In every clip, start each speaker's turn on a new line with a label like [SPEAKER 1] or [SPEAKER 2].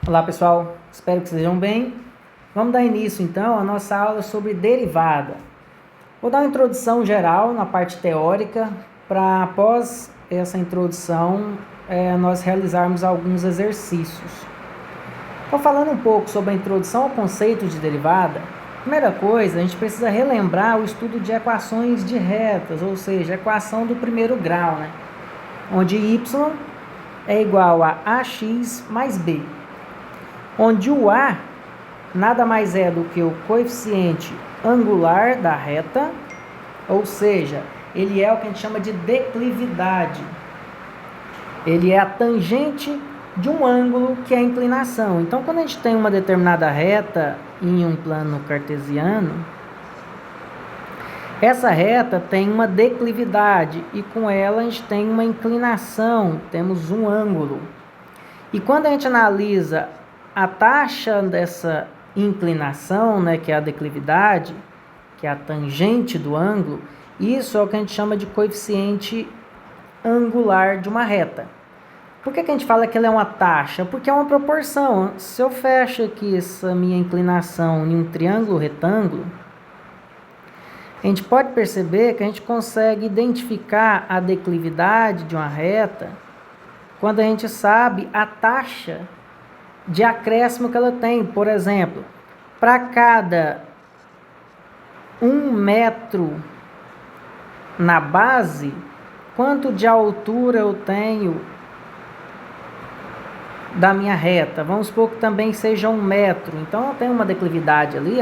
[SPEAKER 1] Olá pessoal, espero que estejam bem. Vamos dar início então à nossa aula sobre derivada. Vou dar uma introdução geral na parte teórica, para após essa introdução nós realizarmos alguns exercícios. Estou falando um pouco sobre a introdução ao conceito de derivada. Primeira coisa, a gente precisa relembrar o estudo de equações de retas, ou seja, a equação do primeiro grau, né? Onde y é igual a ax mais b. Onde o A nada mais é do que o coeficiente angular da reta, ou seja, ele é o que a gente chama de declividade. Ele é a tangente de um ângulo que é a inclinação. Então, quando a gente tem uma determinada reta em um plano cartesiano, essa reta tem uma declividade e com ela a gente tem uma inclinação, temos um ângulo. E quando a gente analisa a taxa dessa inclinação, né, que é a declividade, que é a tangente do ângulo, isso é o que a gente chama de coeficiente angular de uma reta. Por que a gente fala que ela é uma taxa? Porque é uma proporção. Se eu fecho aqui essa minha inclinação em um triângulo retângulo, a gente pode perceber que a gente consegue identificar a declividade de uma reta quando a gente sabe a taxa de acréscimo que ela tem. Por exemplo, para cada 1 metro na base, quanto de altura eu tenho da minha reta? Vamos supor que também seja 1 metro. Então eu tenho uma declividade ali,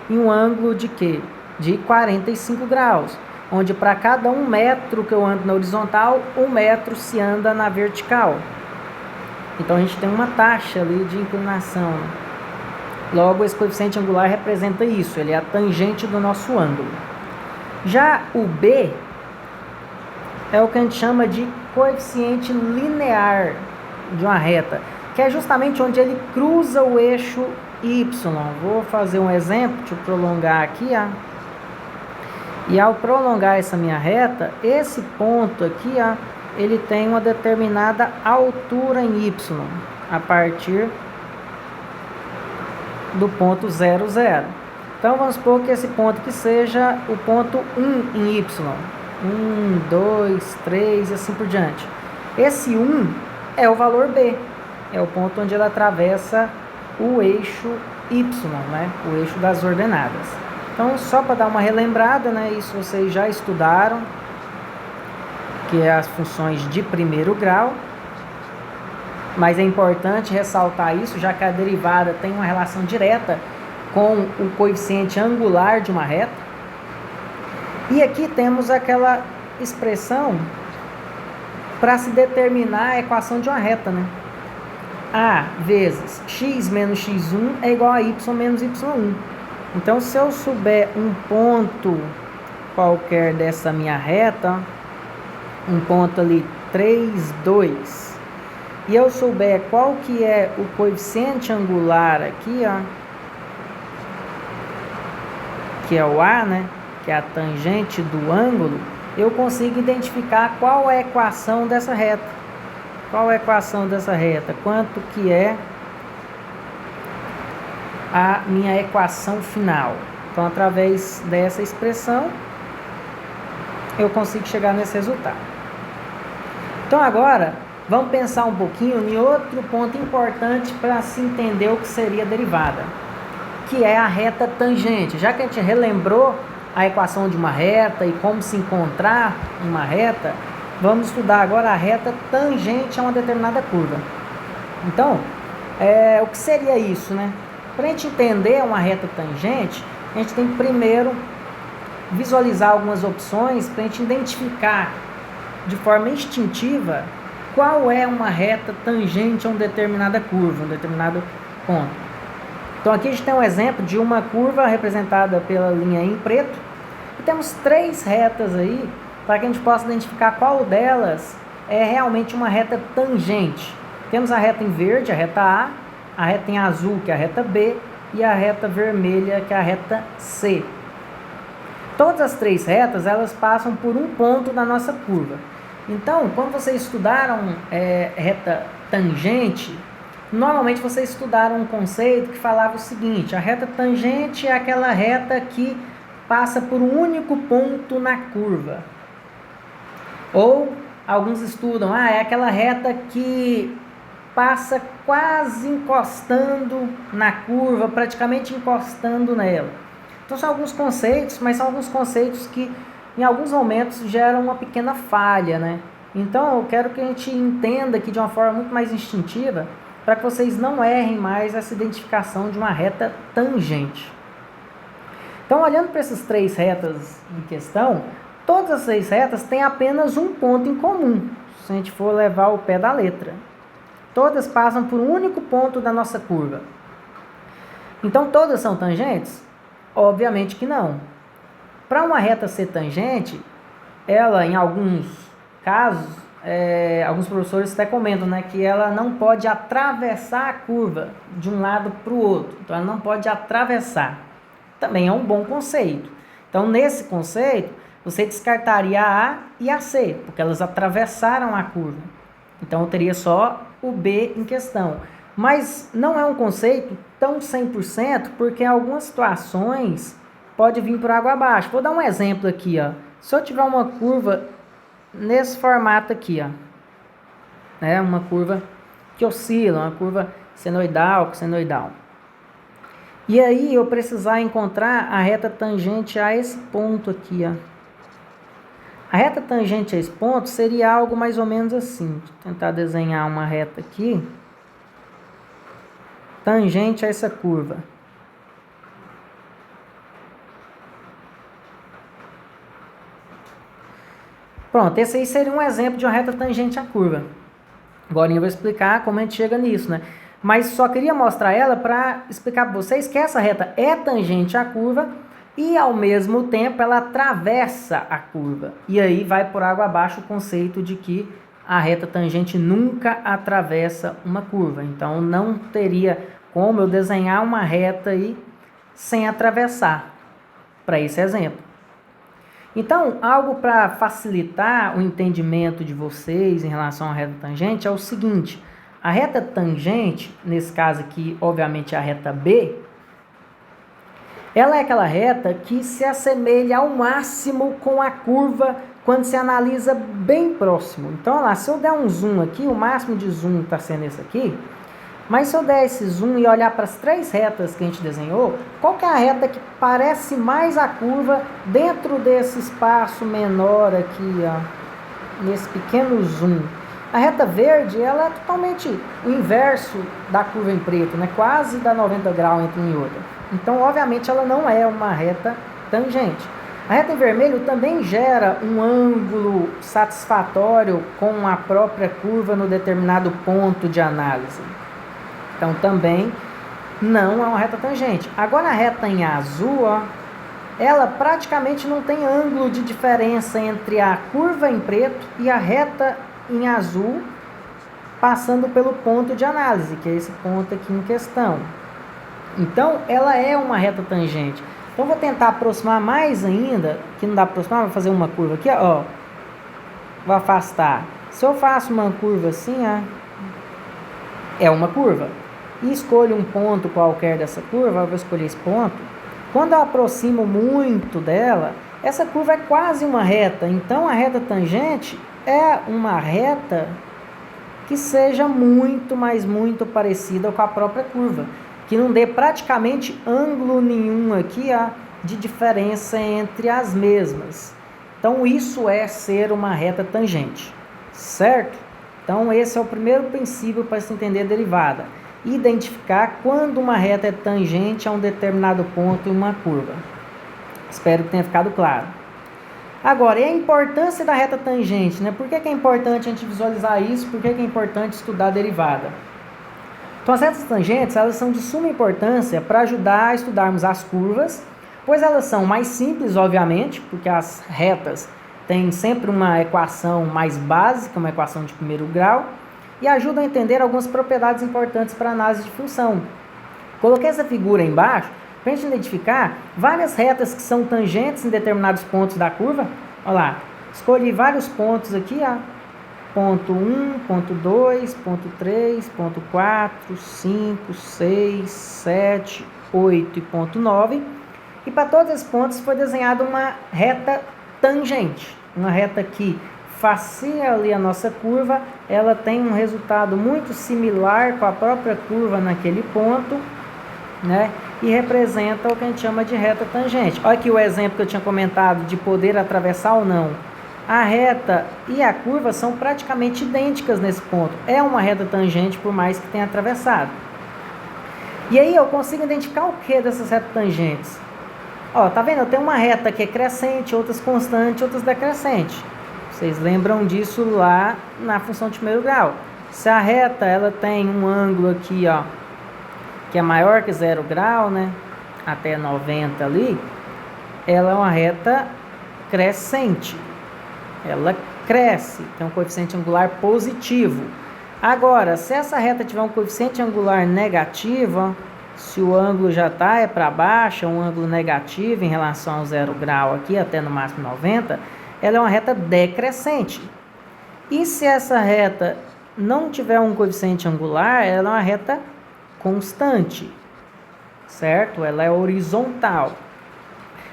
[SPEAKER 1] em um ângulo de quê? De 45 graus. Onde para cada 1 metro que eu ando na horizontal, 1 metro se anda na vertical. Então a gente tem uma taxa ali de inclinação. Logo, esse coeficiente angular representa isso, ele é a tangente do nosso ângulo. Já o B é o que a gente chama de coeficiente linear de uma reta, que é justamente onde ele cruza o eixo Y. Vou fazer um exemplo, deixa eu prolongar aqui, E ao prolongar essa minha reta, esse ponto aqui, ele tem uma determinada altura em Y, a partir do ponto 0, 0. Então, vamos supor que esse ponto que seja o ponto 1 em Y. 1, 2, 3 e assim por diante. Esse 1 é o valor B, é o ponto onde ele atravessa o eixo Y, né? O eixo das ordenadas. Então, só para dar uma relembrada, né? Isso vocês já estudaram, que é as funções de primeiro grau, mas é importante ressaltar isso, já que a derivada tem uma relação direta com o coeficiente angular de uma reta. E aqui temos aquela expressão para se determinar a equação de uma reta, né? A vezes x menos x1 é igual a y menos y1. Então, se eu souber um ponto qualquer dessa minha reta, um ponto ali 3, 2, e eu souber qual que é o coeficiente angular aqui, que é o A, né, que é a tangente do ângulo, eu consigo identificar qual é a equação dessa reta. Qual é a equação dessa reta? Quanto que é a minha equação final? Então, através dessa expressão, eu consigo chegar nesse resultado. Então, agora, vamos pensar um pouquinho em outro ponto importante para se entender o que seria a derivada, que é a reta tangente. Já que a gente relembrou a equação de uma reta e como se encontrar uma reta, vamos estudar agora a reta tangente a uma determinada curva. Então, o que seria isso, né? Para a gente entender uma reta tangente, a gente tem que primeiro visualizar algumas opções para a gente identificar de forma instintiva qual é uma reta tangente a uma determinada curva, um determinado ponto. Então aqui a gente tem um exemplo de uma curva representada pela linha em preto, e temos 3 retas aí para que a gente possa identificar qual delas é realmente uma reta tangente. Temos a reta em verde, a reta A reta em azul, que é a reta B, e a reta vermelha, que é a reta C. Todas as 3 retas, elas passam por um ponto da nossa curva. Então, quando vocês estudaram reta tangente, Normalmente vocês estudaram um conceito que falava o seguinte: a reta tangente é aquela reta que passa por um único ponto na curva. Ou alguns estudam, é aquela reta que passa quase encostando na curva, praticamente encostando nela. Então são alguns conceitos, mas são alguns conceitos que em alguns momentos geram uma pequena falha, né? Então eu quero que a gente entenda aqui de uma forma muito mais instintiva, para que vocês não errem mais essa identificação de uma reta tangente. Então, olhando para essas três retas em questão, todas as três retas têm apenas um ponto em comum, se a gente for levar o pé da letra. Todas passam por um único ponto da nossa curva. Então, todas são tangentes? Obviamente que não. Para uma reta ser tangente, ela, em alguns casos, alguns professores até comentam, né, que ela não pode atravessar a curva de um lado para o outro. Então, ela não pode atravessar. Também é um bom conceito. Então, nesse conceito, você descartaria a A e a C, porque elas atravessaram a curva. Então, eu teria só o B em questão. Mas não é um conceito tão 100%, porque em algumas situações pode vir por água abaixo. Vou dar um exemplo aqui, ó. Se eu tiver uma curva nesse formato aqui, ó, uma curva que oscila, uma curva senoidal, cossenoidal. E aí eu precisar encontrar a reta tangente a esse ponto aqui, ó. A reta tangente a esse ponto seria algo mais ou menos assim. Deixa eu tentar desenhar uma reta aqui. Tangente a essa curva. Pronto, esse aí seria um exemplo de uma reta tangente à curva. Agora eu vou explicar como a gente chega nisso, né? Mas só queria mostrar ela para explicar para vocês que essa reta é tangente à curva e, ao mesmo tempo, ela atravessa a curva. E aí vai por água abaixo o conceito de que a reta tangente nunca atravessa uma curva. Então, não teria como eu desenhar uma reta aí sem atravessar, para esse exemplo. Então, algo para facilitar o entendimento de vocês em relação à reta tangente é o seguinte: a reta tangente, nesse caso aqui, obviamente a reta B, ela é aquela reta que se assemelha ao máximo com a curva quando se analisa bem próximo. Então, olha lá, se eu der um zoom aqui, o máximo de zoom está sendo esse aqui, mas se eu der esse zoom e olhar para as três retas que a gente desenhou, qual que é a reta que parece mais a curva dentro desse espaço menor aqui, ó, nesse pequeno zoom? A reta verde, ela é totalmente o inverso da curva em preto, né? Quase dá 90 graus entre uma e outra. Então, obviamente, ela não é uma reta tangente. A reta em vermelho também gera um ângulo satisfatório com a própria curva no determinado ponto de análise. Então, também não é uma reta tangente. Agora, a reta em azul, ó, ela praticamente não tem ângulo de diferença entre a curva em preto e a reta em azul, passando pelo ponto de análise, que é esse ponto aqui em questão. Então, ela é uma reta tangente. Então, vou tentar aproximar mais ainda, que não dá para aproximar, vou fazer uma curva aqui, ó. Vou afastar. Se eu faço uma curva assim, ó, é uma curva. E escolho um ponto qualquer dessa curva, eu vou escolher esse ponto. Quando eu aproximo muito dela, essa curva é quase uma reta. Então, a reta tangente é uma reta que seja muito, mas muito parecida com a própria curva, que não dê praticamente ângulo nenhum aqui, ó, de diferença entre as mesmas. Então, isso é ser uma reta tangente, certo? Então, esse é o primeiro princípio para se entender a derivada. Identificar quando uma reta é tangente a um determinado ponto em uma curva. Espero que tenha ficado claro. Agora, e a importância da reta tangente, né? Por que é importante a gente visualizar isso? Por que é importante estudar a derivada? Então, as retas tangentes, elas são de suma importância para ajudar a estudarmos as curvas, pois elas são mais simples, obviamente, porque as retas têm sempre uma equação mais básica, uma equação de primeiro grau, e ajudam a entender algumas propriedades importantes para a análise de função. Coloquei essa figura aí embaixo para a gente identificar várias retas que são tangentes em determinados pontos da curva. Olha lá, escolhi vários pontos aqui, ó, ponto 1, ponto 2, ponto 3, ponto 4, 5, 6, 7, 8 e ponto 9. E para todos esses pontos foi desenhada uma reta tangente, uma reta que facia ali a nossa curva, ela tem um resultado muito similar com a própria curva naquele ponto, né? E representa o que a gente chama de reta tangente. Olha aqui o exemplo que eu tinha comentado de poder atravessar ou não. A reta e a curva são praticamente idênticas nesse ponto. É uma reta tangente por mais que tenha atravessado. E aí eu consigo identificar o que dessas retas tangentes? Ó, tá vendo? Eu tenho uma reta que é crescente, outras constante, outras decrescente. Vocês lembram disso lá na função de primeiro grau. Se a reta ela tem um ângulo aqui, ó, que é maior que 0 grau, né, até 90 ali, ela é uma reta crescente. Ela cresce, tem um coeficiente angular positivo. Agora, se essa reta tiver um coeficiente angular negativo, ó, se o ângulo já está para baixo, um ângulo negativo em relação ao 0 grau aqui, até no máximo 90, ela é uma reta decrescente. E se essa reta não tiver um coeficiente angular, ela é uma reta constante, certo? Ela é horizontal.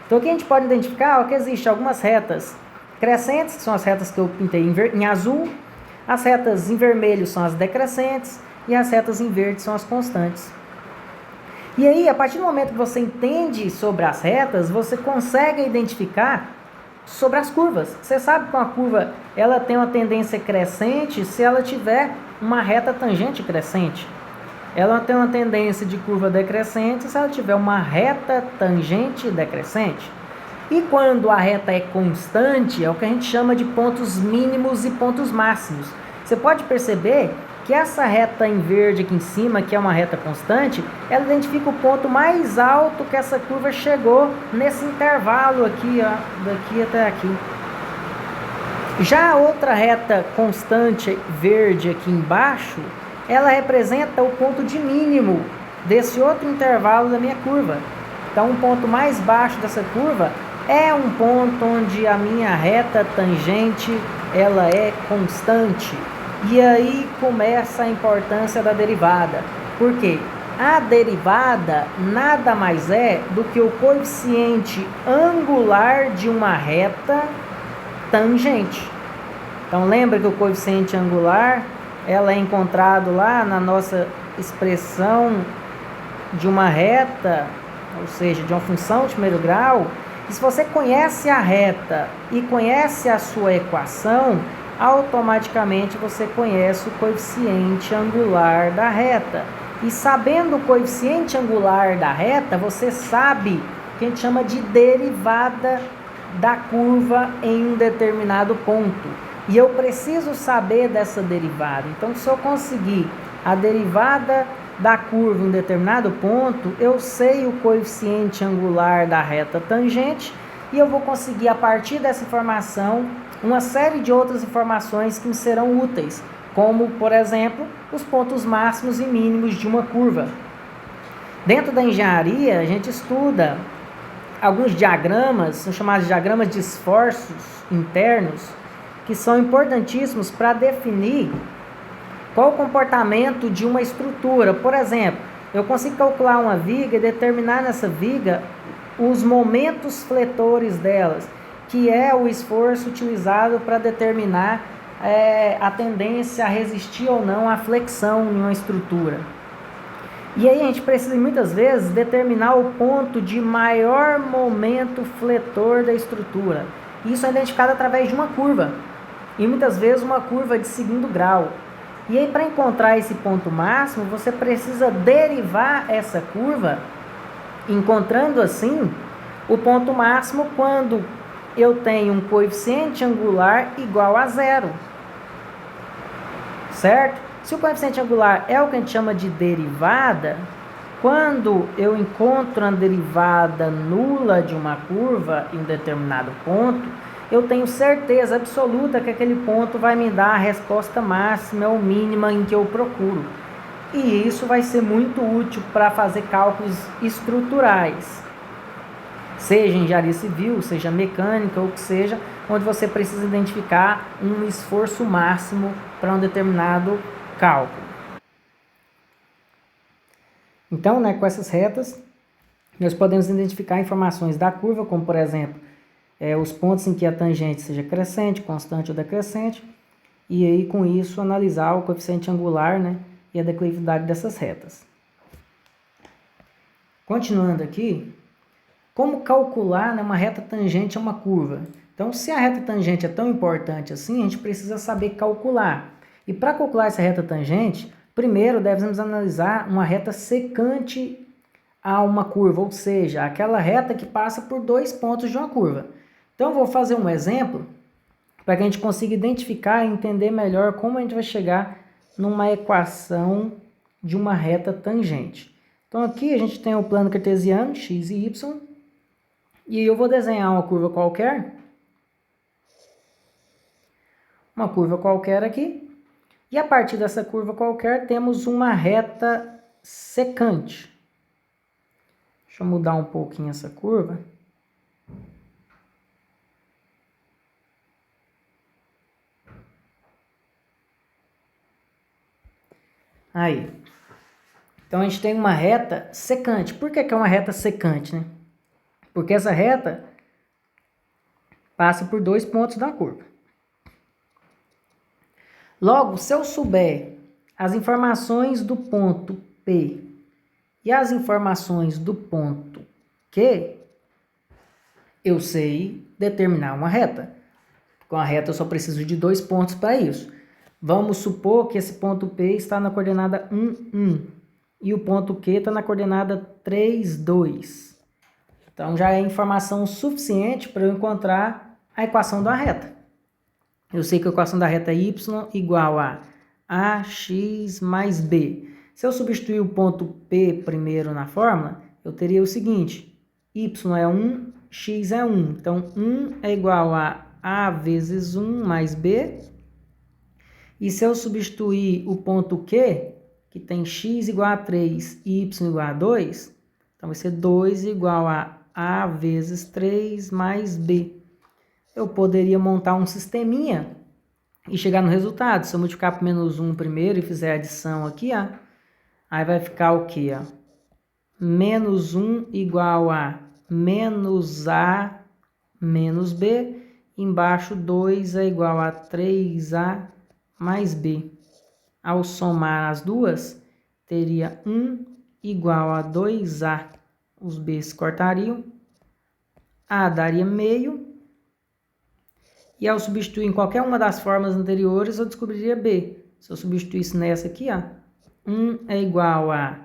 [SPEAKER 1] Então, aqui a gente pode identificar que existem algumas retas crescentes, que são as retas que eu pintei em azul, as retas em vermelho são as decrescentes e as retas em verde são as constantes. E aí, a partir do momento que você entende sobre as retas, você consegue identificar sobre as curvas. Você sabe que uma curva ela tem uma tendência crescente se ela tiver uma reta tangente crescente. Ela tem uma tendência de curva decrescente se ela tiver uma reta tangente decrescente. E quando a reta é constante, é o que a gente chama de pontos mínimos e pontos máximos. Você pode perceber que essa reta em verde aqui em cima, que é uma reta constante, ela identifica o ponto mais alto que essa curva chegou nesse intervalo aqui, ó, daqui até aqui. Já a outra reta constante verde aqui embaixo, ela representa o ponto de mínimo desse outro intervalo da minha curva. Então, um ponto mais baixo dessa curva é um ponto onde a minha reta tangente ela é constante. E aí começa a importância da derivada. Por quê? A derivada nada mais é do que o coeficiente angular de uma reta tangente. Então lembra que o coeficiente angular ela é encontrado lá na nossa expressão de uma reta, ou seja, de uma função de primeiro grau. E se você conhece a reta e conhece a sua equação, automaticamente você conhece o coeficiente angular da reta. E sabendo o coeficiente angular da reta, você sabe o que a gente chama de derivada da curva em um determinado ponto. E eu preciso saber dessa derivada. Então, se eu conseguir a derivada da curva em um determinado ponto, eu sei o coeficiente angular da reta tangente e eu vou conseguir, a partir dessa informação, uma série de outras informações que me serão úteis, como, por exemplo, os pontos máximos e mínimos de uma curva. Dentro da engenharia, a gente estuda alguns diagramas, são chamados de diagramas de esforços internos, que são importantíssimos para definir qual o comportamento de uma estrutura. Por exemplo, eu consigo calcular uma viga e determinar nessa viga os momentos fletores delas, que é o esforço utilizado para determinar a tendência a resistir ou não à flexão em uma estrutura. E aí a gente precisa muitas vezes determinar o ponto de maior momento fletor da estrutura. Isso é identificado através de uma curva, e muitas vezes uma curva de segundo grau. E aí, para encontrar esse ponto máximo, você precisa derivar essa curva, encontrando assim o ponto máximo quando eu tenho um coeficiente angular igual a 0. Certo? Se o coeficiente angular é o que a gente chama de derivada, quando eu encontro uma derivada nula de uma curva em um determinado ponto, eu tenho certeza absoluta que aquele ponto vai me dar a resposta máxima ou mínima em que eu procuro. E isso vai ser muito útil para fazer cálculos estruturais. Seja engenharia civil, seja mecânica ou que seja, onde você precisa identificar um esforço máximo para um determinado cálculo. Então, né, com essas retas, nós podemos identificar informações da curva, como por exemplo, os pontos em que a tangente seja crescente, constante ou decrescente, e aí com isso analisar o coeficiente angular, né, e a declividade dessas retas. Continuando aqui, como calcular, né, uma reta tangente a uma curva? Então, se a reta tangente é tão importante assim, a gente precisa saber calcular. E para calcular essa reta tangente, primeiro devemos analisar uma reta secante a uma curva, ou seja, aquela reta que passa por dois pontos de uma curva. Então, eu vou fazer um exemplo para que a gente consiga identificar e entender melhor como a gente vai chegar numa equação de uma reta tangente. Então, aqui a gente tem o plano cartesiano, x e y, e eu vou desenhar uma curva qualquer aqui, e a partir dessa curva qualquer temos uma reta secante. Deixa eu mudar um pouquinho essa curva. Aí. Então a gente tem uma reta secante. Por que é uma reta secante, né? Porque essa reta passa por dois pontos da curva. Logo, se eu souber as informações do ponto P e as informações do ponto Q, eu sei determinar uma reta. Com a reta eu só preciso de dois pontos para isso. Vamos supor que esse ponto P está na coordenada 1, 1 e o ponto Q está na coordenada 3, 2. Então já é informação suficiente para eu encontrar a equação da reta. Eu sei que a equação da reta é y igual a ax mais b. Se eu substituir o ponto P primeiro na fórmula, eu teria o seguinte: y é 1, x é 1. Então, 1 é igual a vezes 1 mais b. E se eu substituir o ponto Q, que tem x igual a 3 e y igual a 2, então vai ser 2 igual a vezes 3 mais b. Eu poderia montar um sisteminha e chegar no resultado. Se eu multiplicar por menos 1 primeiro e fizer a adição aqui, ó, aí vai ficar o quê? Ó? Menos 1 igual a menos a menos b. Embaixo 2 é igual a 3a mais b. Ao somar as duas, teria 1 igual a 2a. Os b's cortariam. A daria meio. E ao substituir em qualquer uma das formas anteriores, eu descobriria b. Se eu substituísse nessa aqui, ó, 1 é igual a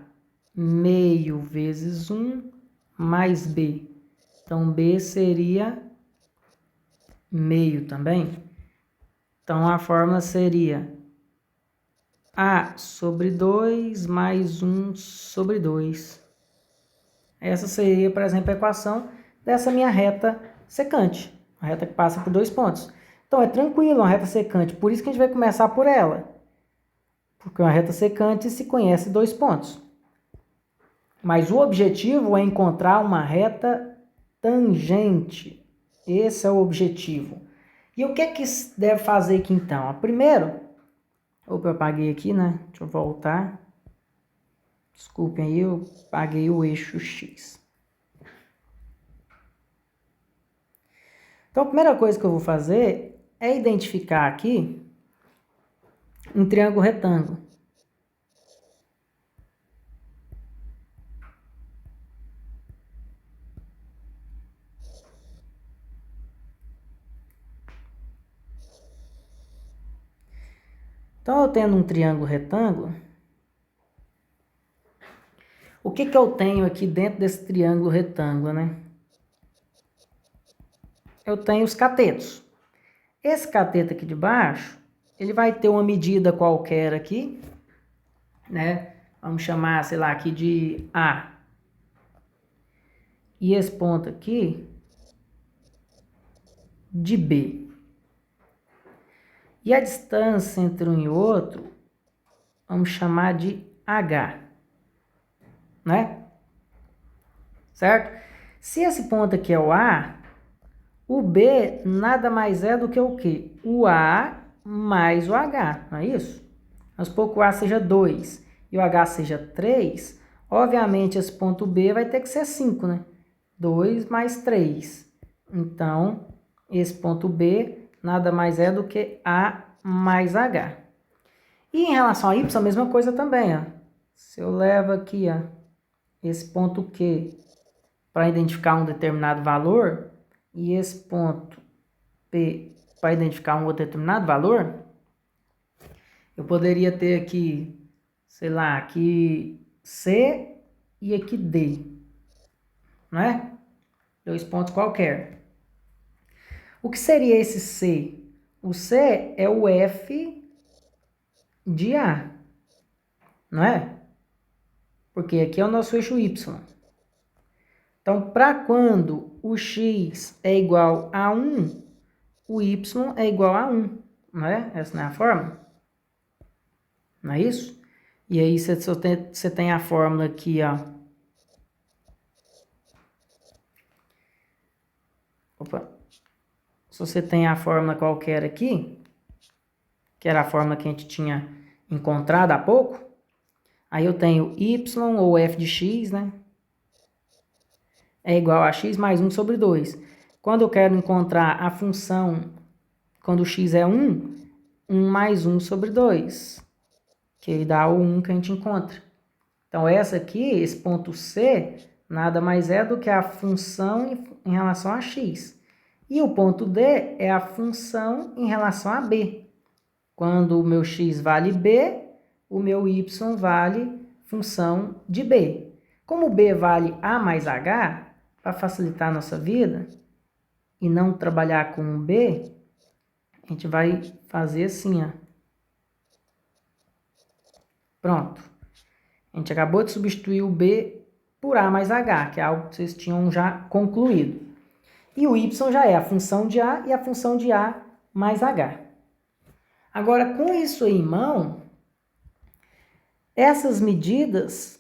[SPEAKER 1] meio vezes 1 mais b. Então, b seria meio também. Então, a fórmula seria a sobre 2 mais 1 sobre 2. Essa seria, por exemplo, a equação dessa minha reta secante. Uma reta que passa por dois pontos. Então, é tranquilo uma reta secante. Por isso que a gente vai começar por ela. Porque uma reta secante se conhece dois pontos. Mas o objetivo é encontrar uma reta tangente. Esse é o objetivo. E o que é que deve fazer aqui então? Primeiro, opa, eu apaguei aqui, né? Deixa eu voltar. Desculpem aí, eu apaguei o eixo X. Então, a primeira coisa que eu vou fazer é identificar aqui um triângulo retângulo. Então, eu tendo um triângulo retângulo, o que eu tenho aqui dentro desse triângulo retângulo, né? Eu tenho os catetos. Esse cateto aqui de baixo, ele vai ter uma medida qualquer aqui, né? Vamos chamar, sei lá, aqui de A. E esse ponto aqui de B. E a distância entre um e outro, vamos chamar de H, né? Certo? Se esse ponto aqui é o A, O B nada mais é do que o quê? O A mais o H, não é isso? Vamos supor que o A seja 2 e o H seja 3. Obviamente, esse ponto B vai ter que ser 5, né? 2 mais 3. Então, esse ponto B nada mais é do que A mais H. E em relação a Y, a mesma coisa também, ó. Se eu levo aqui, ó, esse ponto Q para identificar um determinado valor e esse ponto P para identificar um outro determinado valor, eu poderia ter aqui, sei lá, aqui C e aqui D, não é? 2 pontos qualquer. O que seria esse C? O C é o F de A, não é? Porque aqui é o nosso eixo Y. Então, para quando o x é igual a 1, o y é igual a 1, não é? Essa não é a fórmula? Não é isso? E aí você tem a fórmula aqui, ó. Opa. Se você tem a fórmula qualquer aqui, que era a fórmula que a gente tinha encontrado há pouco, aí eu tenho y ou f de x, né? É igual a x mais 1 sobre 2. Quando eu quero encontrar a função, quando o x é 1, 1 mais 1 sobre 2, que dá o 1 que a gente encontra. Então, essa aqui, esse ponto C, nada mais é do que a função em relação a x. E o ponto D é a função em relação a B. Quando o meu x vale B, o meu y vale função de B. Como B vale A mais H, para facilitar a nossa vida e não trabalhar com um B, a gente vai fazer assim, ó. Pronto. A gente acabou de substituir o B por A mais H, que é algo que vocês tinham já concluído. E o Y já é a função de A e a função de A mais H. Agora, com isso aí em mão, essas medidas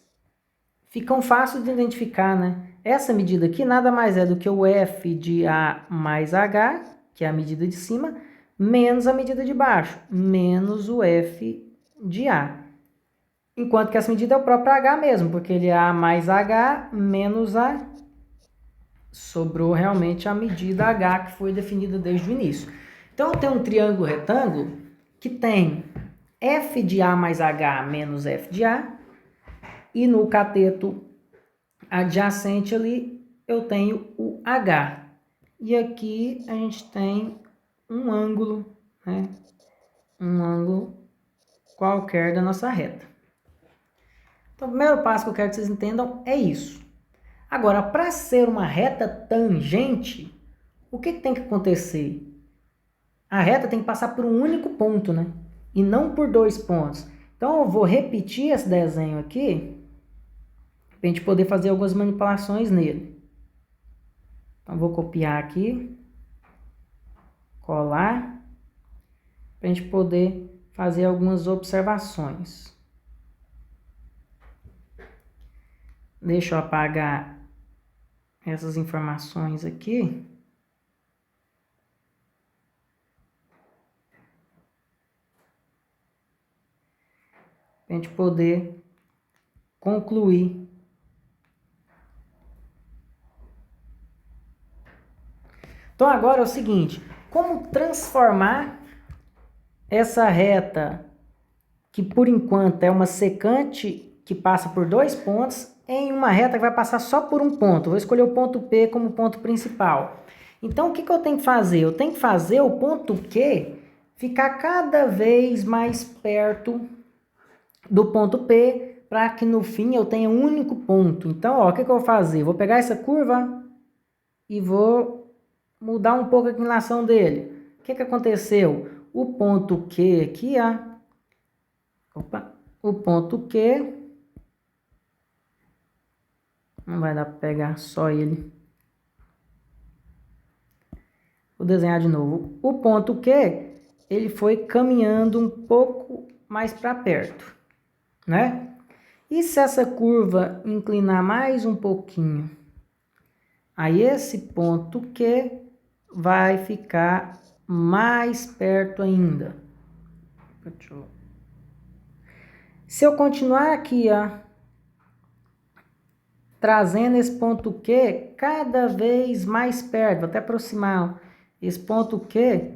[SPEAKER 1] ficam fáceis de identificar, né? Essa medida aqui nada mais é do que o F de A mais H, que é a medida de cima, menos a medida de baixo, menos o F de A. Enquanto que essa medida é o próprio H mesmo, porque ele é A mais H menos A. Sobrou realmente a medida H que foi definida desde o início. Então, eu tenho um triângulo retângulo que tem F de A mais H menos F de A, e no cateto adjacente ali eu tenho o H. E aqui a gente tem um ângulo, né? Um ângulo qualquer da nossa reta. Então, o primeiro passo que eu quero que vocês entendam é isso. Agora, para ser uma reta tangente, o que tem que acontecer? A reta tem que passar por um único ponto, né? E não por 2 pontos. Então, eu vou repetir esse desenho aqui para a gente poder fazer algumas manipulações nele. Então, vou copiar aqui, colar, para a gente poder fazer algumas observações. Deixa eu apagar essas informações aqui. Para a gente poder concluir. Então agora é o seguinte, como transformar essa reta, que por enquanto é uma secante que passa por 2 pontos, em uma reta que vai passar só por um ponto. Vou escolher o ponto P como ponto principal. Então, o que eu tenho que fazer? Eu tenho que fazer o ponto Q ficar cada vez mais perto do ponto P, para que no fim eu tenha um único ponto. Então, ó, o que eu vou fazer? Vou pegar essa curva e vou mudar um pouco a inclinação dele. O que aconteceu? O ponto Q aqui, ó. Opa, o ponto Q. Não vai dar para pegar só ele. Vou desenhar de novo. O ponto Q, ele foi caminhando um pouco mais para perto, né? E se essa curva inclinar mais um pouquinho? Aí esse ponto Q vai ficar mais perto ainda. Se eu continuar aqui, ó, trazendo esse ponto Q cada vez mais perto, vou até aproximar esse ponto Q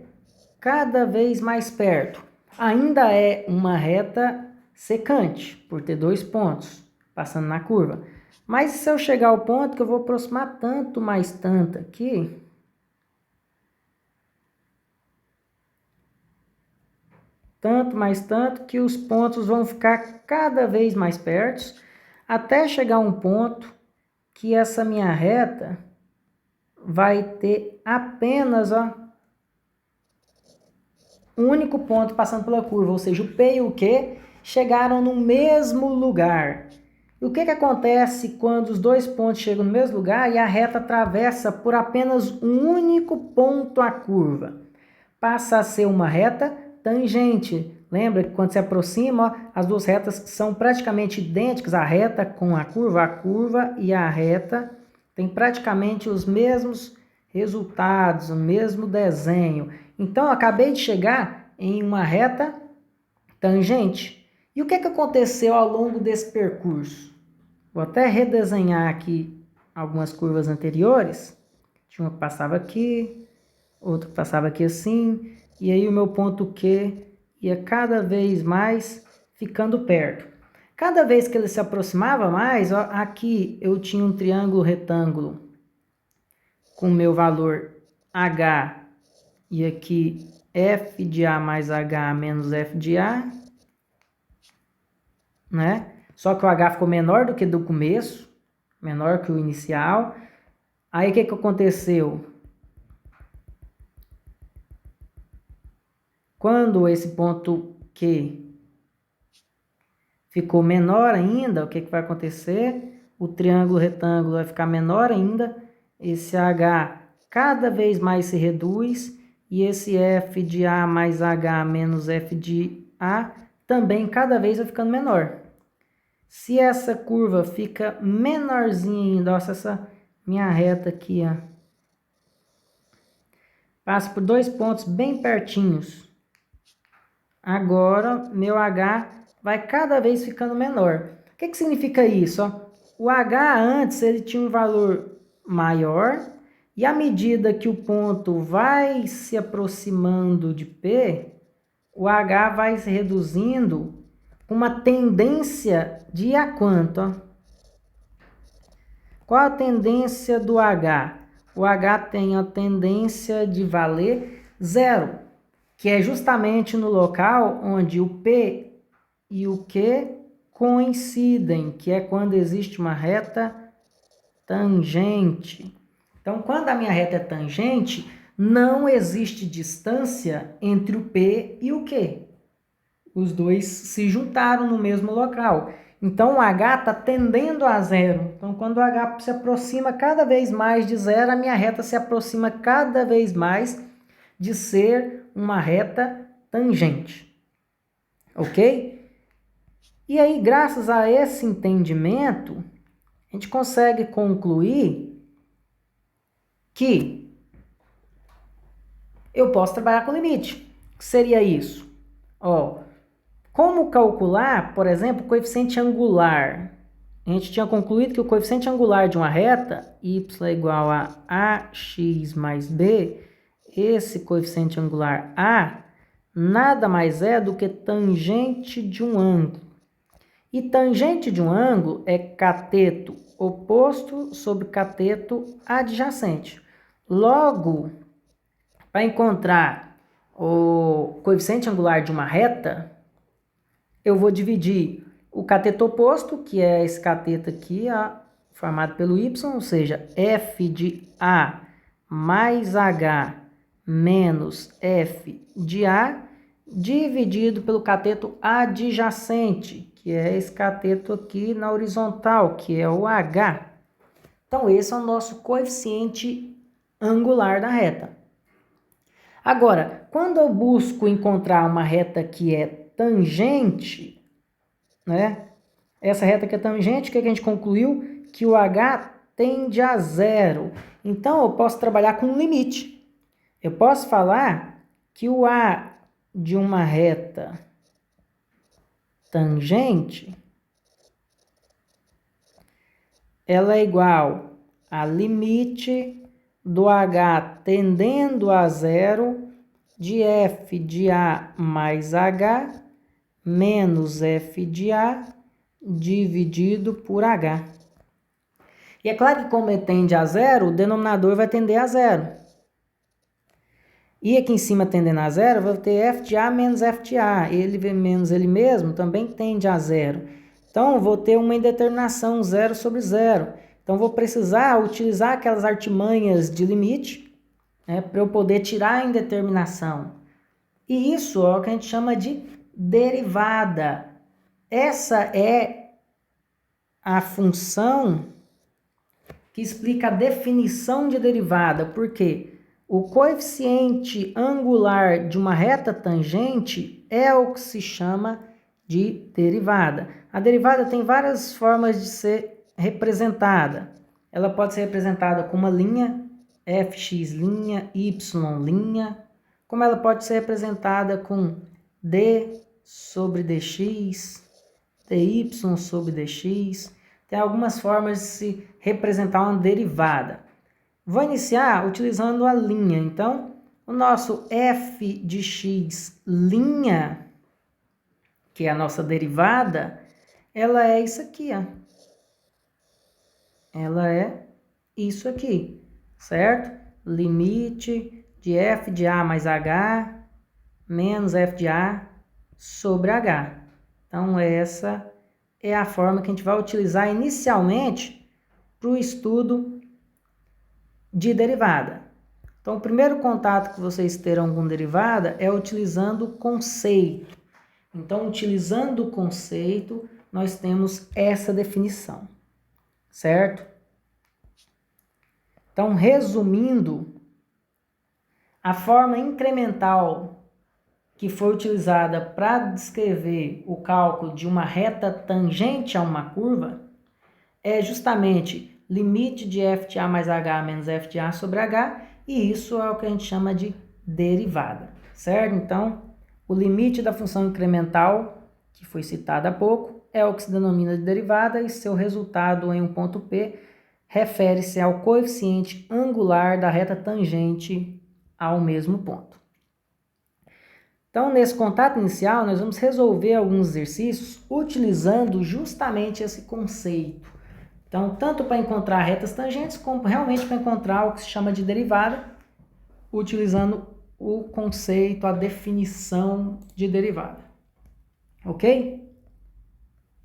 [SPEAKER 1] cada vez mais perto. Ainda é uma reta secante, por ter 2 pontos passando na curva. Mas se eu chegar ao ponto que eu vou aproximar tanto mais tanto aqui, tanto mais tanto, que os pontos vão ficar cada vez mais perto, até chegar a um ponto que essa minha reta vai ter apenas, ó, um único ponto passando pela curva, ou seja, o P e o Q chegaram no mesmo lugar. E o que acontece quando os 2 pontos chegam no mesmo lugar e a reta atravessa por apenas um único ponto a curva? Passa a ser uma reta tangente. Lembra que quando se aproxima, ó, as duas retas são praticamente idênticas, a reta com a curva e a reta têm praticamente os mesmos resultados, o mesmo desenho. Então, eu acabei de chegar em uma reta tangente. E o que aconteceu ao longo desse percurso? Vou até redesenhar aqui algumas curvas anteriores. Tinha uma que passava aqui, outra que passava aqui assim, e aí o meu ponto Q ia cada vez mais ficando perto. Cada vez que ele se aproximava mais, ó, aqui eu tinha um triângulo retângulo com o meu valor H, e aqui F de A mais H menos F de A, né? Só que o H ficou menor do que do começo, menor que o inicial. Aí o que aconteceu? Quando esse ponto Q ficou menor ainda, o que vai acontecer? O triângulo retângulo vai ficar menor ainda, esse H cada vez mais se reduz, e esse F de A mais H menos F de A também cada vez vai ficando menor. Se essa curva fica menorzinha ainda, nossa, essa minha reta aqui, ó, passa por 2 pontos bem pertinhos. Agora, meu H vai cada vez ficando menor. O que significa isso? Ó? O H antes ele tinha um valor maior, e à medida que o ponto vai se aproximando de P, o H vai se reduzindo com uma tendência de ir a quanto? Ó? Qual a tendência do H? O H tem a tendência de valer 0, que é justamente no local onde o P e o Q coincidem, que é quando existe uma reta tangente. Então, quando a minha reta é tangente, não existe distância entre o P e o Q. Os dois se juntaram no mesmo local. Então, o H está tendendo a 0. Então, quando o H se aproxima cada vez mais de 0, a minha reta se aproxima cada vez mais de ser uma reta tangente. Ok? E aí, graças a esse entendimento, a gente consegue concluir que eu posso trabalhar com limite. O que seria isso? Ó, como calcular, por exemplo, o coeficiente angular? A gente tinha concluído que o coeficiente angular de uma reta, y é igual a ax mais b, esse coeficiente angular a, nada mais é do que tangente de um ângulo. E tangente de um ângulo é cateto oposto sobre cateto adjacente. Logo, para encontrar o coeficiente angular de uma reta, eu vou dividir o cateto oposto, que é esse cateto aqui, ó, formado pelo y, ou seja, f de A mais h menos f de A, dividido pelo cateto adjacente, que é esse cateto aqui na horizontal, que é o h. Então, esse é o nosso coeficiente angular da reta. Agora, quando eu busco encontrar uma reta que é tangente, né? Essa reta que é tangente, o que a gente concluiu? Que o h tende a 0. Então, eu posso trabalhar com um limite. Eu posso falar que o A de uma reta tangente, ela é igual a limite do H tendendo a zero de f de A mais H menos f de A dividido por H. E é claro que como ele tende a zero, o denominador vai tender a zero. E aqui em cima tendendo a zero, vai ter f de A menos f de A. Ele menos ele mesmo também tende a zero. Então, vou ter uma indeterminação zero sobre zero. Então, vou precisar utilizar aquelas artimanhas de limite, né, para eu poder tirar a indeterminação. E isso é o que a gente chama de derivada. Essa é a função que explica a definição de derivada. Por quê? O coeficiente angular de uma reta tangente é o que se chama de derivada. A derivada tem várias formas de ser representada. Ela pode ser representada com uma linha, fx', y', como ela pode ser representada com d sobre dx, dy sobre dx. Tem algumas formas de se representar uma derivada. Vou iniciar utilizando a linha. Então, o nosso f de x', que é a nossa derivada, ela é isso aqui, ó. Ela é isso aqui, certo? Limite de f de A mais H menos f de A sobre H. Então, essa é a forma que a gente vai utilizar inicialmente para o estudo de derivada. Então, o primeiro contato que vocês terão com derivada é utilizando o conceito. Então, utilizando o conceito, nós temos essa definição, certo? Então, resumindo, a forma incremental que foi utilizada para descrever o cálculo de uma reta tangente a uma curva é justamente limite de f de A mais H menos f de A sobre H, e isso é o que a gente chama de derivada, certo? Então, o limite da função incremental, que foi citado há pouco, é o que se denomina de derivada, e seu resultado em um ponto P refere-se ao coeficiente angular da reta tangente ao mesmo ponto. Então, nesse contato inicial, nós vamos resolver alguns exercícios utilizando justamente esse conceito. Então, tanto para encontrar retas tangentes, como realmente para encontrar o que se chama de derivada, utilizando o conceito, a definição de derivada. Ok?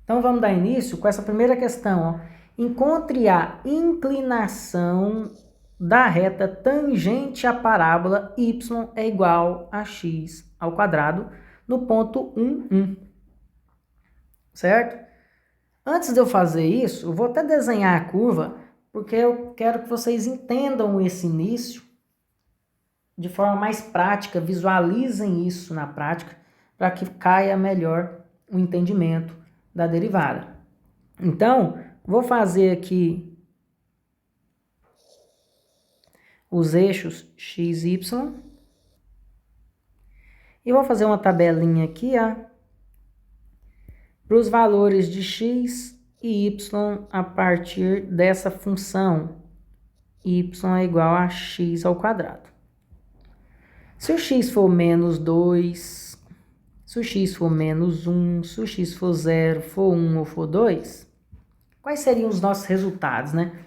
[SPEAKER 1] Então, vamos dar início com essa primeira questão. Ó. Encontre a inclinação da reta tangente à parábola y é igual a x ao quadrado no ponto 1, 1. Certo? Antes de eu fazer isso, eu vou até desenhar a curva, porque eu quero que vocês entendam esse início de forma mais prática, visualizem isso na prática, para que caia melhor o entendimento da derivada. Então, vou fazer aqui os eixos x e y. E vou fazer uma tabelinha aqui, ó, para os valores de x e y a partir dessa função. Y é igual a x ao quadrado. Se o x for menos 2, se o x for menos 1, se o x for 0, for 1 ou for 2, quais seriam os nossos resultados, né?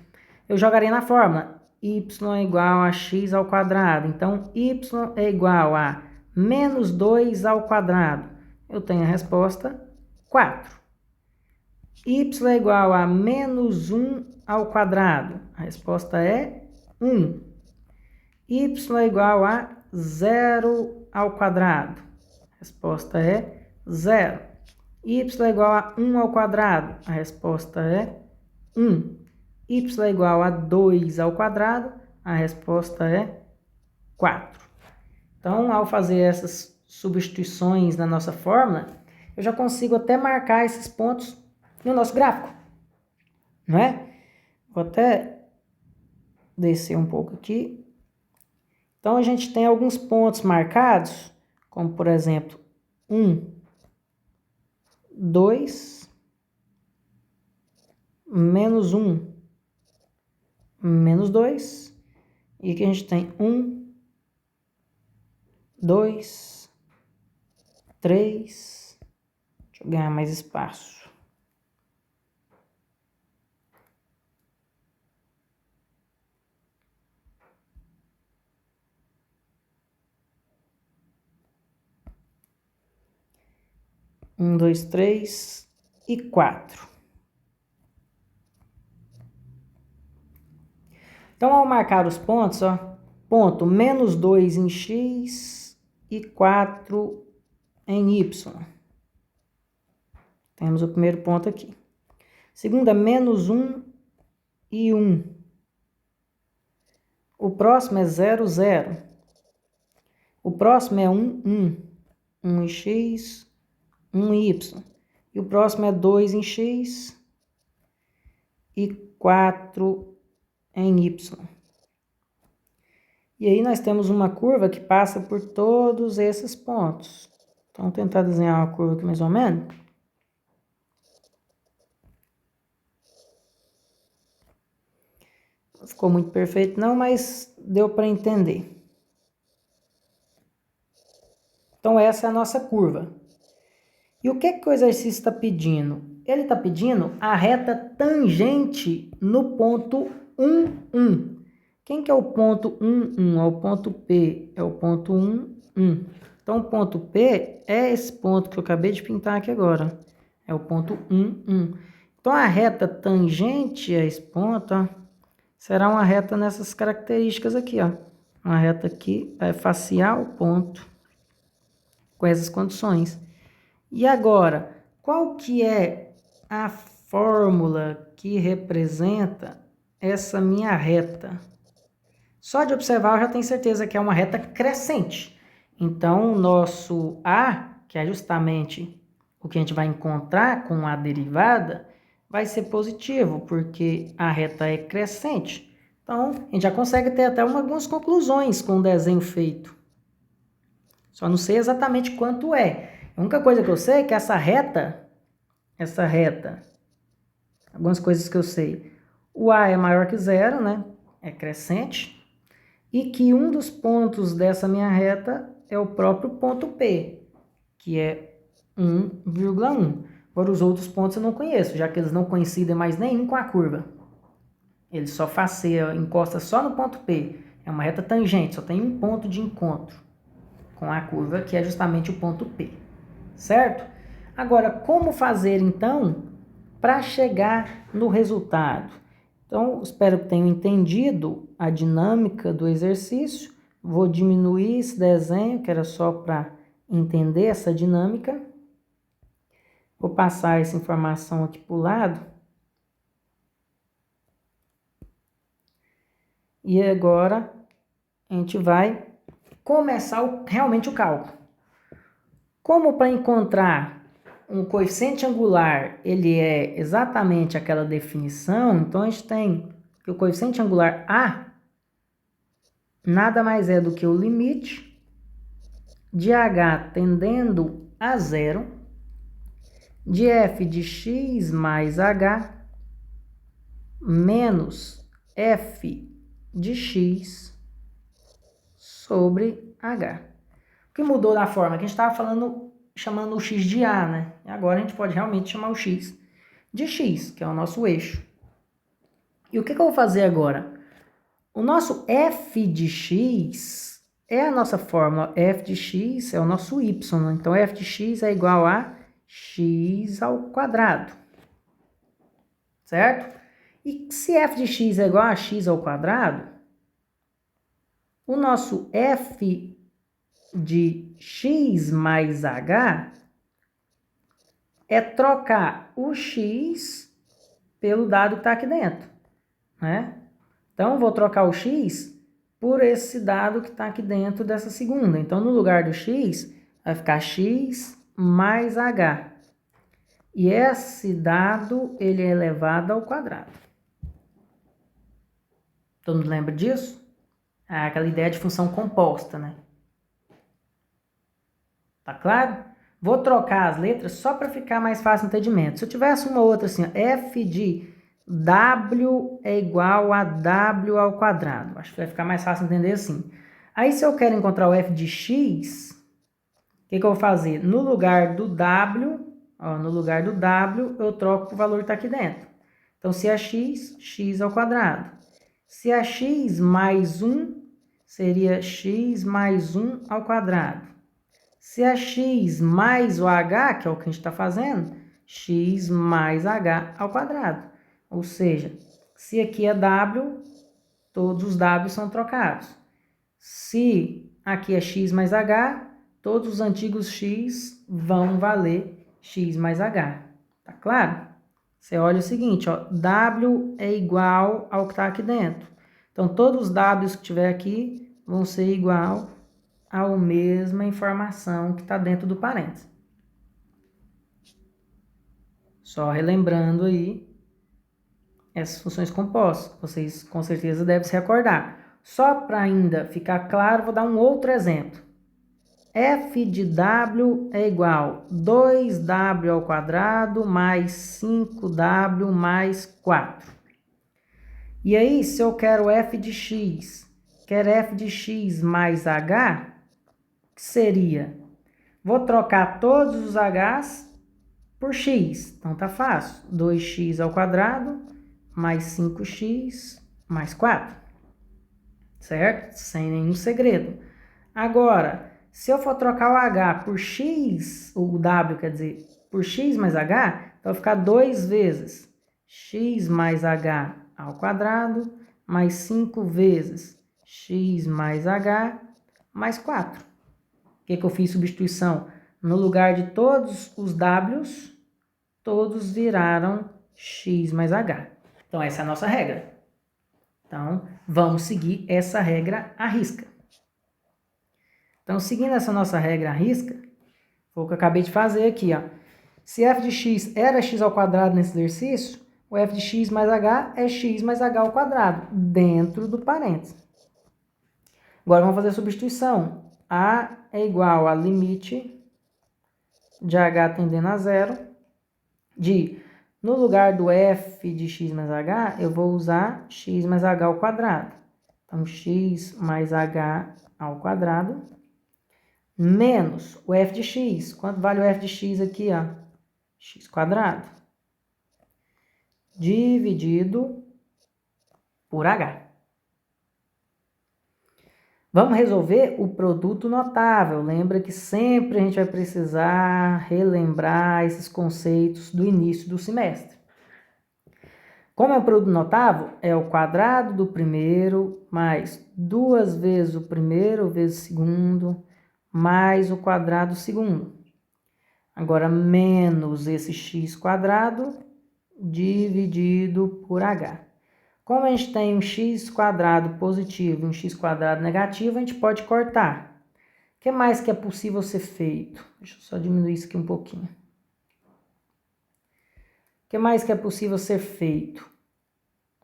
[SPEAKER 1] Eu jogaria na fórmula y é igual a x ao quadrado. Então, y é igual a menos 2 ao quadrado. Eu tenho a resposta 4. Y é igual a menos 1 ao quadrado. A resposta é 1. Y é igual a 0 ao quadrado. A resposta é 0. Y é igual a 1 ao quadrado. A resposta é 1. Y é igual a 2 ao quadrado. A resposta é 4. Então, ao fazer essas substituições na nossa fórmula, eu já consigo até marcar esses pontos no nosso gráfico, não é? Vou até descer um pouco aqui. Então, a gente tem alguns pontos marcados, como, por exemplo, 1, 2, menos 1, menos 2. E aqui a gente tem 1, 2, 3. Deixa eu ganhar mais espaço. Um, dois, três e 4. Então, ao marcar os pontos, ó, ponto menos 2 em x e 4 em y. Temos o primeiro ponto aqui. Segundo é menos 1 e 1. O próximo é 0, 0. O próximo é 1, 1. 1 em x, 1 em y. E o próximo é 2 em x e 4 em y. E aí nós temos uma curva que passa por todos esses pontos. Então, vou tentar desenhar uma curva aqui mais ou menos. Não ficou muito perfeito não, mas deu para entender. Então, essa é a nossa curva. E o que o exercício está pedindo? Ele está pedindo a reta tangente no ponto 1, 1. Quem que é o ponto 1, 1? É o ponto P. É o ponto 1, 1. Então, o ponto P é esse ponto que eu acabei de pintar aqui agora. É o ponto 1, 1. Então, a reta tangente a esse ponto, ó, será uma reta nessas características aqui, ó. Uma reta aqui vai facear o ponto com essas condições. E agora, qual que é a fórmula que representa essa minha reta? Só de observar eu já tenho certeza que é uma reta crescente. Então, o nosso A, que é justamente o que a gente vai encontrar com a derivada, vai ser positivo, porque a reta é crescente. Então, a gente já consegue ter até algumas conclusões com o desenho feito. Só não sei exatamente quanto é. A única coisa que eu sei é que essa reta, algumas coisas que eu sei. O A é maior que zero, né? É crescente. E que um dos pontos dessa minha reta é o próprio ponto P, que é 1,1. Agora, os outros pontos eu não conheço, já que eles não coincidem mais nenhum com a curva. Ele só faceia, encosta só no ponto P. É uma reta tangente, só tem um ponto de encontro com a curva, que é justamente o ponto P. Certo? Agora, como fazer, então, para chegar no resultado? Então, espero que tenham entendido a dinâmica do exercício. Vou diminuir esse desenho, que era só para entender essa dinâmica. Vou passar essa informação aqui para o lado. E agora, a gente vai começar realmente o cálculo. Como para encontrar um coeficiente angular, ele é exatamente aquela definição, então a gente tem que o coeficiente angular A nada mais é do que o limite de h tendendo a zero de f de x mais h menos f de x sobre h. O que mudou na forma? Que a gente estava chamando o x de a, né? E agora a gente pode realmente chamar o x de x, que é o nosso eixo. E o que eu vou fazer agora? O nosso f de x é a nossa fórmula. F de x é o nosso y. Então, f de x é igual a x ao quadrado. Certo? E se f de x é igual a x ao quadrado, o nosso f de x mais h é trocar o x pelo dado que está aqui dentro, né? Então, vou trocar o x por esse dado que está aqui dentro dessa segunda. Então, no lugar do x, vai ficar x mais h. E esse dado, ele é elevado ao quadrado. Todo mundo lembra disso? aquela ideia de função composta, né? Tá claro? Vou trocar as letras só para ficar mais fácil o entendimento. Se eu tivesse uma outra assim, ó, f de w é igual a w ao quadrado. Acho que vai ficar mais fácil entender assim. Aí, se eu quero encontrar o f de x, o que eu vou fazer? No lugar do w, eu troco o valor que está aqui dentro. Então, se é x, x ao quadrado. Se é x mais 1, seria x mais 1 ao quadrado. Se é x mais o h, que é o que a gente está fazendo, x mais h ao quadrado. Ou seja, se aqui é w, todos os w são trocados. Se aqui é x mais h, todos os antigos x vão valer x mais h. Tá claro? Você olha o seguinte, ó, w é igual ao que está aqui dentro. Então, todos os w's que tiver aqui vão ser igual à mesma informação que está dentro do parênteses. Só relembrando aí essas funções compostas. Vocês com certeza devem se recordar. Só para ainda ficar claro, vou dar um outro exemplo. F de w é igual a 2w ao quadrado mais 5w mais 4. E aí, se eu quero f de x, quero f de x mais h, que seria? Vou trocar todos os h's por x. Então, tá fácil. 2x ao quadrado mais 5x mais 4. Certo? Sem nenhum segredo. Agora, se eu for trocar o h por x, o w quer dizer, por x mais h, então vai ficar 2 vezes x mais h ao quadrado, mais 5 vezes x mais h, mais 4. O que eu fiz substituição? No lugar de todos os w's, todos viraram x mais h. Então, essa é a nossa regra. Então, vamos seguir essa regra à risca. Então, seguindo essa nossa regra à risca, foi o que eu acabei de fazer aqui, ó. Se f de x era x ao quadrado nesse exercício, o f de x mais h é x mais h ao quadrado, dentro do parênteses. Agora, vamos fazer a substituição. A é igual a limite de h tendendo a zero, no lugar do f de x mais h, eu vou usar x mais h ao quadrado. Então, x mais h ao quadrado, menos o f de x. Quanto vale o f de x aqui, ó? X quadrado. Dividido por h. Vamos resolver o produto notável. Lembra que sempre a gente vai precisar relembrar esses conceitos do início do semestre. Como é o produto notável? É o quadrado do primeiro mais 2 vezes o primeiro vezes o segundo mais o quadrado do segundo. Agora, menos esse x quadrado dividido por h. Como a gente tem um x quadrado positivo e um x quadrado negativo, a gente pode cortar. O que mais que é possível ser feito? Deixa eu só diminuir isso aqui um pouquinho. O que mais que é possível ser feito?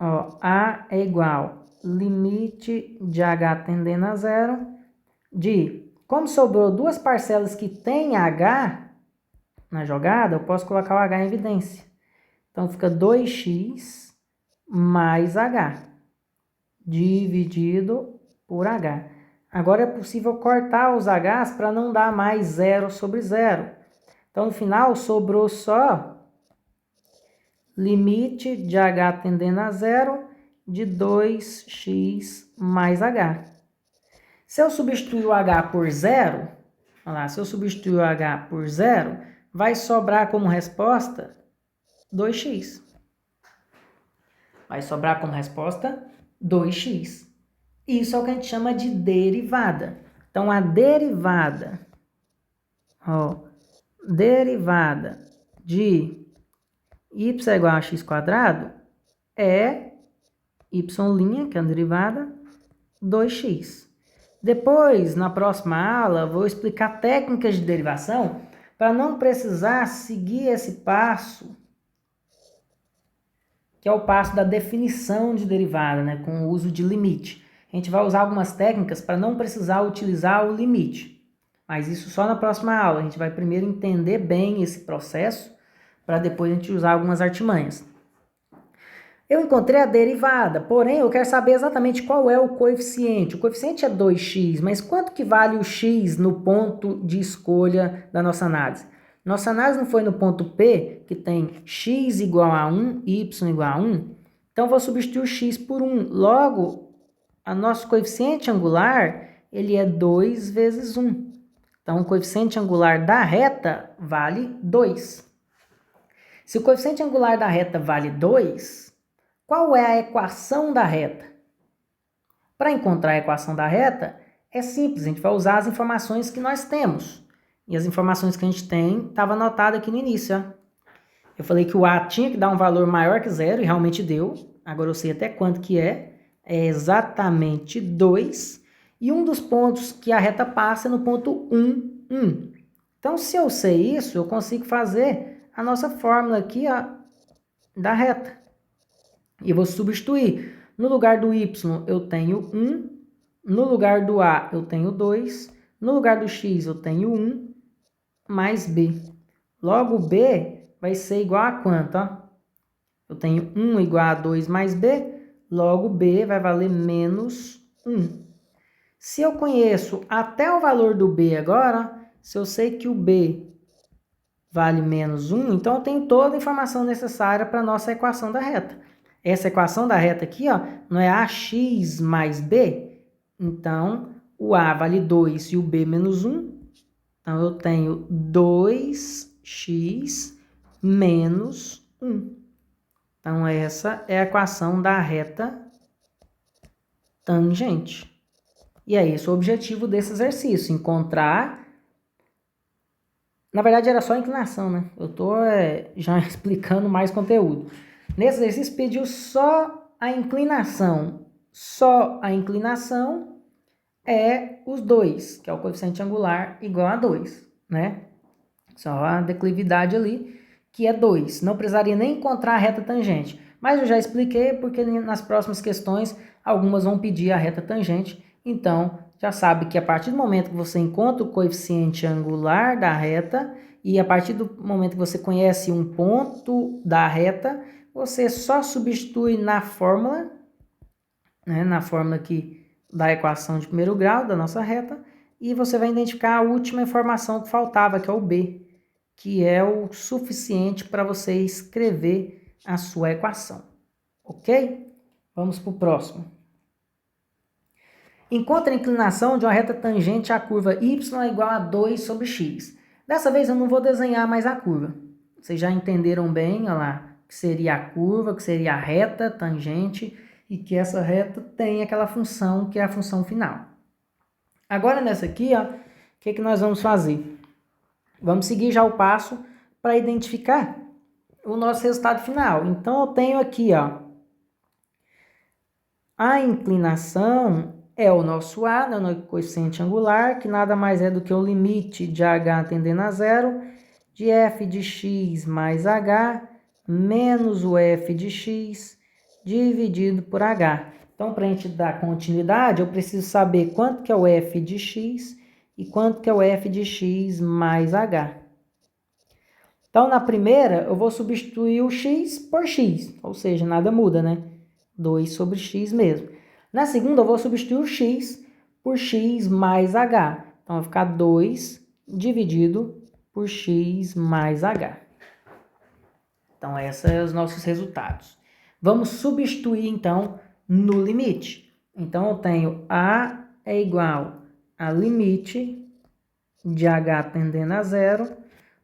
[SPEAKER 1] Ó, a é igual limite de h tendendo a zero como sobrou duas parcelas que tem h na jogada, eu posso colocar o h em evidência. Então, fica 2x mais h, dividido por h. Agora, é possível cortar os h's para não dar mais 0 sobre 0. Então, no final, sobrou só limite de h tendendo a zero de 2x mais h. Se eu substituir o h por 0, olha lá, se eu substituir o h por 0, vai sobrar como resposta 2x. Vai sobrar como resposta 2x. Isso é o que a gente chama de derivada. Então, a derivada, derivada de y é igual a x quadrado é y', que é a derivada, 2x. Depois, na próxima aula, vou explicar técnicas de derivação para não precisar seguir esse passo, que é o passo da definição de derivada, né, com o uso de limite. gente vai usar algumas técnicas para não precisar utilizar o limite. Mas isso só na próxima aula. A gente vai primeiro entender bem esse processo para depois a gente usar algumas artimanhas. Eu encontrei a derivada, porém eu quero saber exatamente qual é o coeficiente. O coeficiente é 2x, mas quanto que vale o x no ponto de escolha da nossa análise? Nossa análise não foi no ponto P, que tem x igual a 1, y igual a 1. Então, eu vou substituir o x por 1. Logo, o nosso coeficiente angular ele é 2 vezes 1. Então, o coeficiente angular da reta vale 2. Se o coeficiente angular da reta vale 2, qual é a equação da reta? Para encontrar a equação da reta, é simples, a gente vai usar as informações que nós temos. E as informações que a gente tem estavam anotadas aqui no início. Ó. Eu falei que o A tinha que dar um valor maior que 0, e realmente deu. Agora eu sei até quanto que é. É exatamente 2. E um dos pontos que a reta passa é no ponto 1, 1. Então, se eu sei isso, eu consigo fazer a nossa fórmula aqui ó, da reta. E eu vou substituir. No lugar do y eu tenho 1. No lugar do A eu tenho 2. No lugar do x eu tenho 1 mais b. Logo, b vai ser igual a quanto? Ó? Eu tenho 1 igual a 2 mais b. Logo, b vai valer menos 1. Se eu conheço até o valor do b agora, se eu sei que o b vale menos 1, então eu tenho toda a informação necessária para a nossa equação da reta. Essa equação da reta aqui ó, não é ax mais b? Então, o a vale 2 e o b menos 1. Então, eu tenho 2x menos 1. Então, essa é a equação da reta tangente. E é esse o objetivo desse exercício, encontrar... Na verdade, era só a inclinação, né? Eu estou já explicando mais conteúdo. Nesse exercício, pediu só a inclinação. Só a inclinação é os 2, que é o coeficiente angular igual a 2, né? Só a declividade ali, que é 2. Não precisaria nem encontrar a reta tangente. Mas eu já expliquei, porque nas próximas questões, algumas vão pedir a reta tangente. Então, já sabe que a partir do momento que você encontra o coeficiente angular da reta, e a partir do momento que você conhece um ponto da reta, você só substitui na fórmula, né, na fórmula aqui da equação de primeiro grau da nossa reta, e você vai identificar a última informação que faltava, que é o b, que é o suficiente para você escrever a sua equação. Ok? Vamos para o próximo. Encontre a inclinação de uma reta tangente à curva y é igual a 2 sobre x. Dessa vez eu não vou desenhar mais a curva. Vocês já entenderam bem, olha lá, que seria a curva, que seria a reta tangente, e que essa reta tem aquela função que é a função final. Agora nessa aqui, ó, o que nós vamos fazer? Vamos seguir já o passo para identificar o nosso resultado final. Então eu tenho aqui, ó, a inclinação é o nosso A, né, o coeficiente angular, que nada mais é do que o limite de h tendendo a zero, de f de x mais h, menos o f de x, dividido por h. Então, para a gente dar continuidade, eu preciso saber quanto que é o f de x e quanto que é o f de x mais h. Então, na primeira, eu vou substituir o x por x, ou seja, nada muda, né? 2 sobre x mesmo. Na segunda, eu vou substituir o x por x mais h. Então, vai ficar 2 dividido por x mais h. Então, esses são os nossos resultados. Vamos substituir, então, no limite. Então, eu tenho A é igual a limite de h tendendo a zero.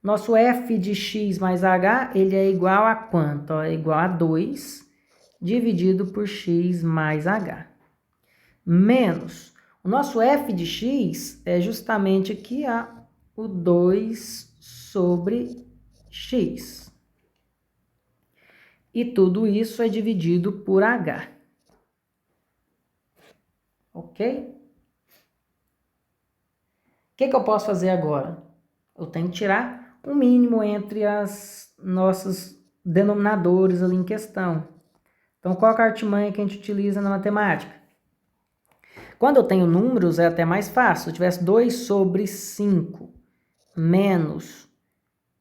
[SPEAKER 1] Nosso f de x mais h, ele é igual a quanto? É igual a 2 dividido por x mais h. Menos, o nosso f de x é justamente aqui o 2 sobre x. E tudo isso é dividido por h. Ok? O que eu posso fazer agora? Eu tenho que tirar o mínimo entre as nossos denominadores ali em questão. Então, qual é a artimanha que a gente utiliza na matemática? Quando eu tenho números é até mais fácil. Se eu tivesse 2 sobre 5 menos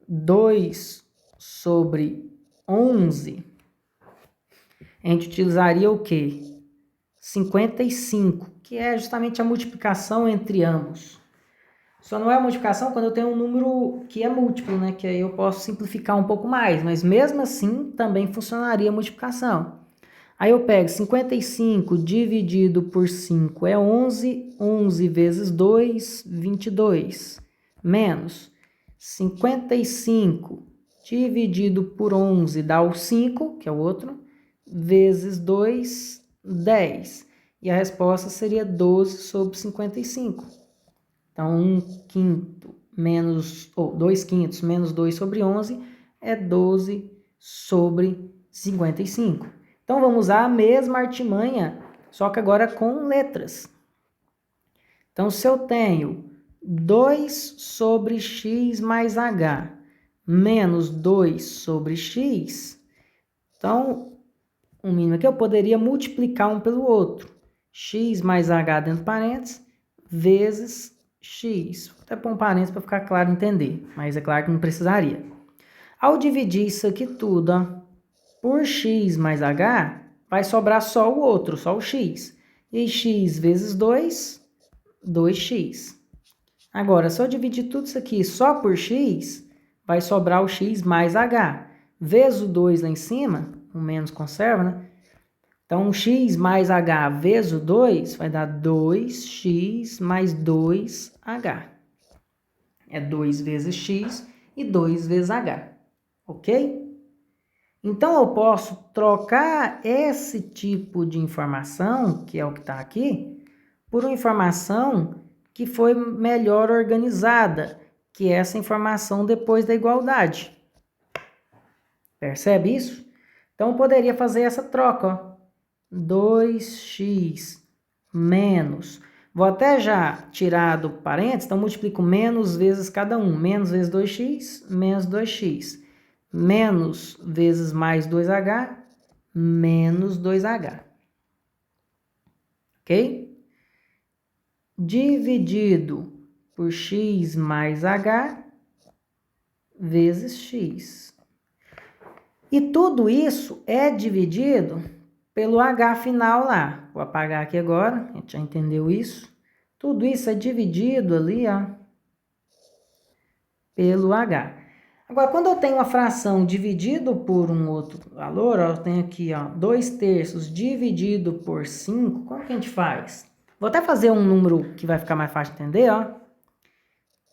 [SPEAKER 1] 2 sobre 11, a gente utilizaria o quê? 55, que é justamente a multiplicação entre ambos. Só não é a multiplicação quando eu tenho um número que é múltiplo, né? Que aí eu posso simplificar um pouco mais, mas mesmo assim também funcionaria a multiplicação. Aí eu pego 55 dividido por 5 é 11, 11 vezes 2, 22, menos 55 dividido por 11 dá o 5, que é o outro, vezes 2, 10. E a resposta seria 12 sobre 55. Então, 1 quinto menos, ou 2 quintos menos 2 sobre 11 é 12 sobre 55. Então, vamos usar a mesma artimanha, só que agora com letras. Então, se eu tenho 2 sobre x mais h menos 2 sobre x, então, o mínimo aqui eu poderia multiplicar um pelo outro. X mais h dentro de parênteses, vezes x. Vou até pôr um parênteses para ficar claro entender, mas é claro que não precisaria. Ao dividir isso aqui tudo, ó, por x mais h, vai sobrar só o outro, só o x. E aí, x vezes 2, 2x. Agora, se eu dividir tudo isso aqui só por x, vai sobrar o x mais h. Vezes o 2 lá em cima, o menos conserva, né? Então, x mais h vezes o 2 vai dar 2x mais 2h. É 2 vezes x e 2 vezes h. Ok? Então, eu posso trocar esse tipo de informação, que é o que está aqui, por uma informação que foi melhor organizada, que é essa informação depois da igualdade. Percebe isso? Então, eu poderia fazer essa troca, ó. 2x menos... Vou até já tirar do parênteses, então multiplico menos vezes cada um. Menos vezes 2x, menos 2x. Menos vezes mais 2h, menos 2h. Ok? Dividido por x mais h vezes x. E tudo isso é dividido pelo h final lá. Vou apagar aqui agora, a gente já entendeu isso. Tudo isso é dividido ali, ó, pelo h. Agora, quando eu tenho uma fração dividido por um outro valor, ó, eu tenho aqui, ó, 2/3 dividido por 5, como que a gente faz? Vou até fazer um número que vai ficar mais fácil de entender, ó.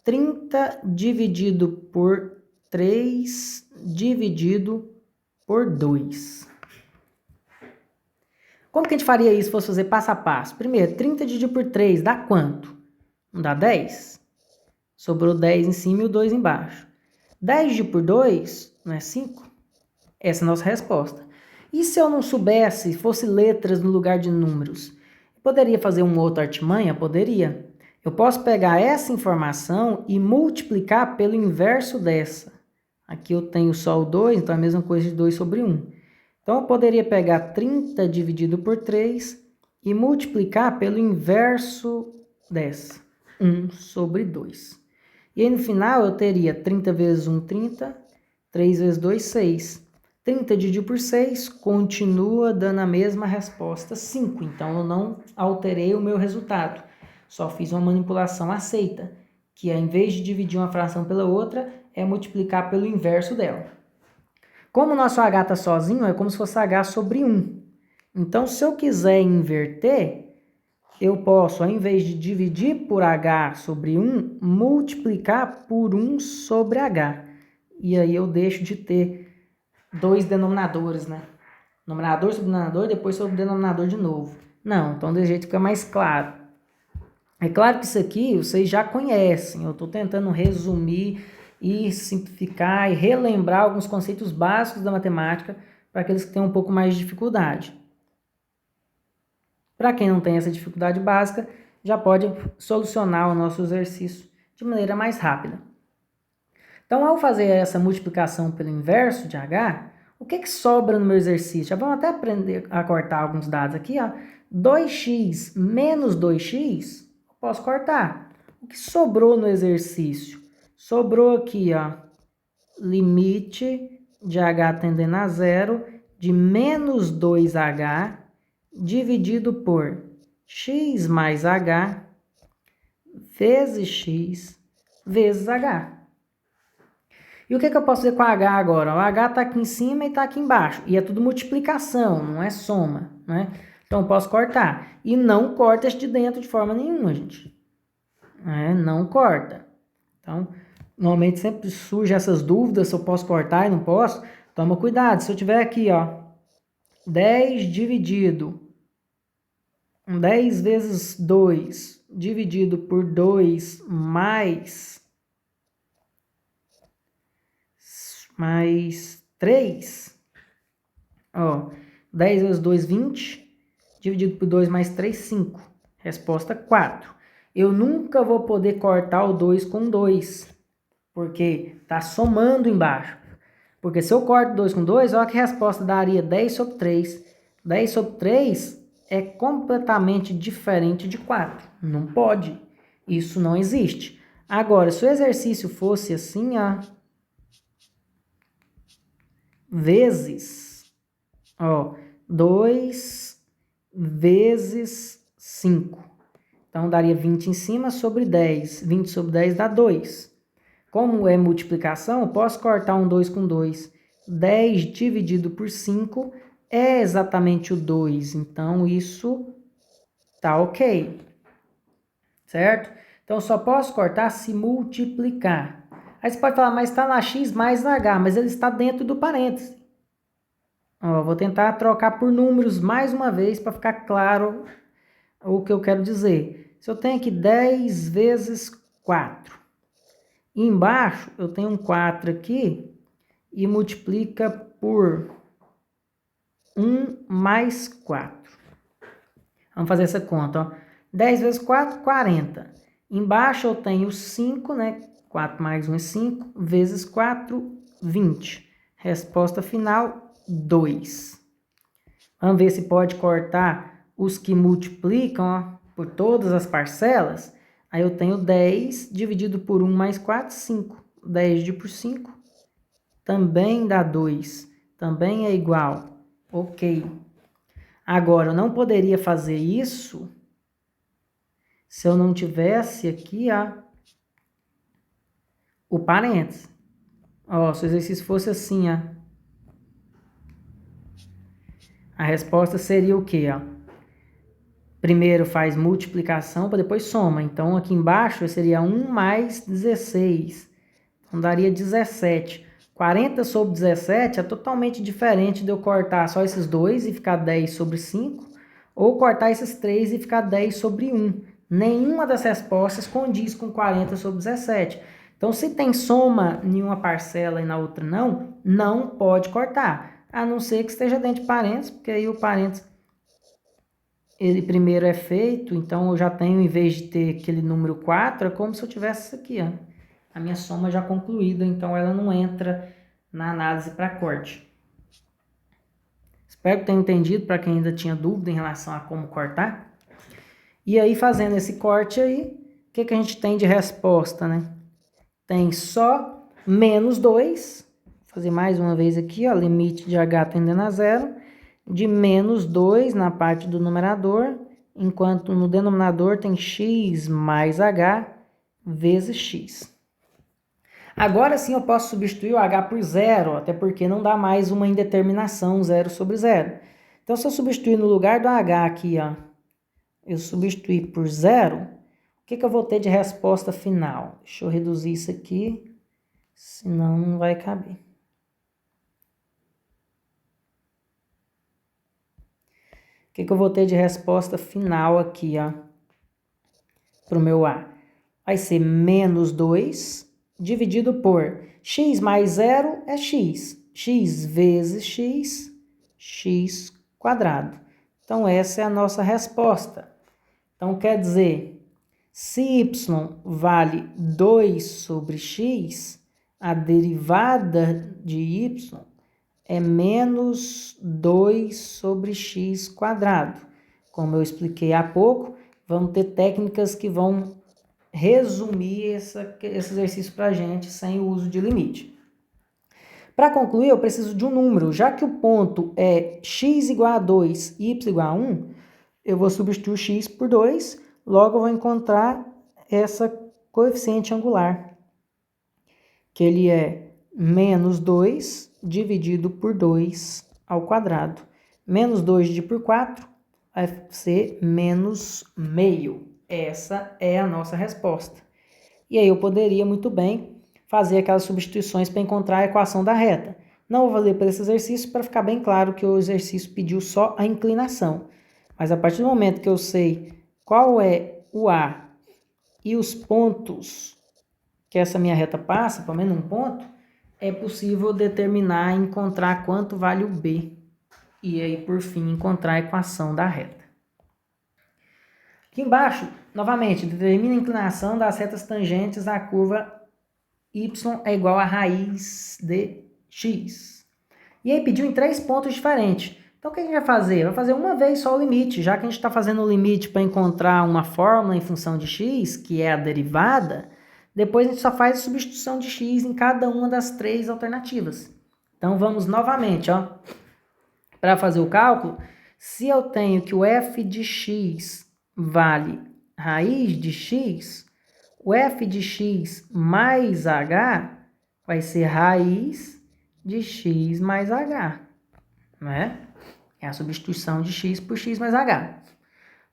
[SPEAKER 1] 30 dividido por 3 dividido por 2. Como que a gente faria isso se fosse fazer passo a passo? Primeiro, 30 dividido por 3 dá quanto? Não dá 10? Sobrou 10 em cima e o 2 embaixo. 10 dividido por 2 não é 5? Essa é a nossa resposta. E se eu não soubesse, fosse letras no lugar de números? Eu poderia fazer uma outra artimanha? Poderia. Eu posso pegar essa informação e multiplicar pelo inverso dessa. Aqui eu tenho só o 2, então é a mesma coisa de 2 sobre 1. Então, eu poderia pegar 30 dividido por 3 e multiplicar pelo inverso dessa, 1 sobre 2. E aí, no final, eu teria 30 vezes 1, 30, 3 vezes 2, 6. 30 dividido por 6 continua dando a mesma resposta, 5. Então, eu não alterei o meu resultado. Só fiz uma manipulação aceita, que ao invés de dividir uma fração pela outra, é multiplicar pelo inverso dela. Como o nosso h está sozinho, é como se fosse h sobre 1. Então, se eu quiser inverter, eu posso, ao invés de dividir por h sobre 1, multiplicar por 1 sobre h. E aí eu deixo de ter dois denominadores, né? Numerador sobre denominador e depois sobre denominador de novo. Não, então desse jeito fica mais claro. É claro que isso aqui vocês já conhecem. Eu estou tentando resumir e simplificar e relembrar alguns conceitos básicos da matemática para aqueles que têm um pouco mais de dificuldade. Para quem não tem essa dificuldade básica, já pode solucionar o nosso exercício de maneira mais rápida. Então, ao fazer essa multiplicação pelo inverso de h, O que sobra no meu exercício? Já vamos até aprender a cortar alguns dados aqui, ó. 2x menos 2x, eu posso cortar. O que sobrou no exercício? Sobrou aqui, ó, limite de h tendendo a zero de menos 2h dividido por x mais h vezes x vezes h. E o que eu posso fazer com h agora? O h está aqui em cima e está aqui embaixo. E é tudo multiplicação, não é soma, né? Então, eu posso cortar. E não corta este de dentro de forma nenhuma, gente. Não corta. Então, normalmente sempre surge essas dúvidas se eu posso cortar e não posso. Toma cuidado. Se eu tiver aqui, ó, 10 dividido 10 vezes 2 dividido por 2 mais 3, ó, 10 vezes 2, 20, dividido por 2 mais 3, 5. Resposta 4. Eu nunca vou poder cortar o 2 com 2, porque está somando embaixo. Porque se eu corto 2 com 2, olha que a resposta daria 10 sobre 3. 10 sobre 3 é completamente diferente de 4. Não pode. Isso não existe. Agora, se o exercício fosse assim, ó, vezes, ó, 2 vezes 5. Então, daria 20 em cima sobre 10. 20 sobre 10 dá 2. Como é multiplicação, eu posso cortar um 2 com 2. 10 dividido por 5 é exatamente o 2. Então, isso tá ok. Certo? Então, eu só posso cortar se multiplicar. Aí você pode falar, mas está na x mais na h, mas ele está dentro do parêntese. Ó, vou tentar trocar por números mais uma vez para ficar claro o que eu quero dizer. Se eu tenho aqui 10 vezes 4, e embaixo eu tenho um 4 aqui e multiplica por 1 mais 4. Vamos fazer essa conta, ó. 10 vezes 4, 40. Embaixo eu tenho 5, né? 4 mais 1 é 5, vezes 4, 20. Resposta final, 2. Vamos ver se pode cortar os que multiplicam, ó, por todas as parcelas. Aí eu tenho 10 dividido por 1 mais 4, 5. 10 dividido por 5 também dá 2. Também é igual. Ok. Agora, eu não poderia fazer isso se eu não tivesse aqui, ó, o parênteses. Ó, se o exercício fosse assim, ó, a resposta seria o quê, ó? Primeiro faz multiplicação para depois soma. Então, aqui embaixo seria 1 mais 16. Então, daria 17. 40 sobre 17 é totalmente diferente de eu cortar só esses dois e ficar 10 sobre 5, ou cortar esses 3 e ficar 10 sobre 1. Nenhuma das respostas condiz com 40 sobre 17. Então, se tem soma em uma parcela e na outra não pode cortar. A não ser que esteja dentro de parênteses, porque aí o parênteses, ele primeiro é feito, então eu já tenho, em vez de ter aquele número 4, é como se eu tivesse isso aqui, ó. A minha soma já concluída, então ela não entra na análise para corte. Espero que tenha entendido para quem ainda tinha dúvida em relação a como cortar. E aí, fazendo esse corte aí, o que a gente tem de resposta, né? Tem só menos 2. Vou fazer mais uma vez aqui, ó, limite de h tendendo a zero, de menos 2 na parte do numerador, enquanto no denominador tem x mais h vezes x. Agora sim eu posso substituir o h por zero, até porque não dá mais uma indeterminação 0 sobre 0. Então, se eu substituir no lugar do h aqui, ó, eu substituir por 0, o que eu vou ter de resposta final? Deixa eu reduzir isso aqui, senão não vai caber. O que eu vou ter de resposta final aqui, ó, para o meu a? Vai ser menos 2 dividido por x mais 0 é x. X vezes x, x quadrado. Então, essa é a nossa resposta. Então, quer dizer, se y vale 2 sobre x, a derivada de y é menos 2 sobre x quadrado. Como eu expliquei há pouco, vamos ter técnicas que vão resumir esse exercício para a gente sem o uso de limite. Para concluir, eu preciso de um número. Já que o ponto é x igual a 2 e y igual a 1, eu vou substituir o x por 2, logo eu vou encontrar essa coeficiente angular, que ele é menos 2 dividido por 2 ao quadrado. Menos 2 dividido por 4 vai ser menos meio. Essa é a nossa resposta. E aí eu poderia muito bem fazer aquelas substituições para encontrar a equação da reta. Não vou fazer por esse exercício para ficar bem claro que o exercício pediu só a inclinação. Mas a partir do momento que eu sei qual é o A e os pontos que essa minha reta passa, pelo menos um ponto, é possível determinar e encontrar quanto vale o B. E aí, por fim, encontrar a equação da reta. Aqui embaixo, novamente, determina a inclinação das retas tangentes à curva y é igual a raiz de x. E aí pediu em 3 pontos diferentes. Então o que a gente vai fazer? Vai fazer uma vez só o limite. Já que a gente está fazendo o limite para encontrar uma fórmula em função de x, que é a derivada, depois a gente só faz a substituição de x em cada uma das 3 alternativas. Então vamos novamente, para fazer o cálculo. Se eu tenho que o f de x vale raiz de x, o f de x mais h vai ser raiz de x mais h, não é? É a substituição de x por x mais h.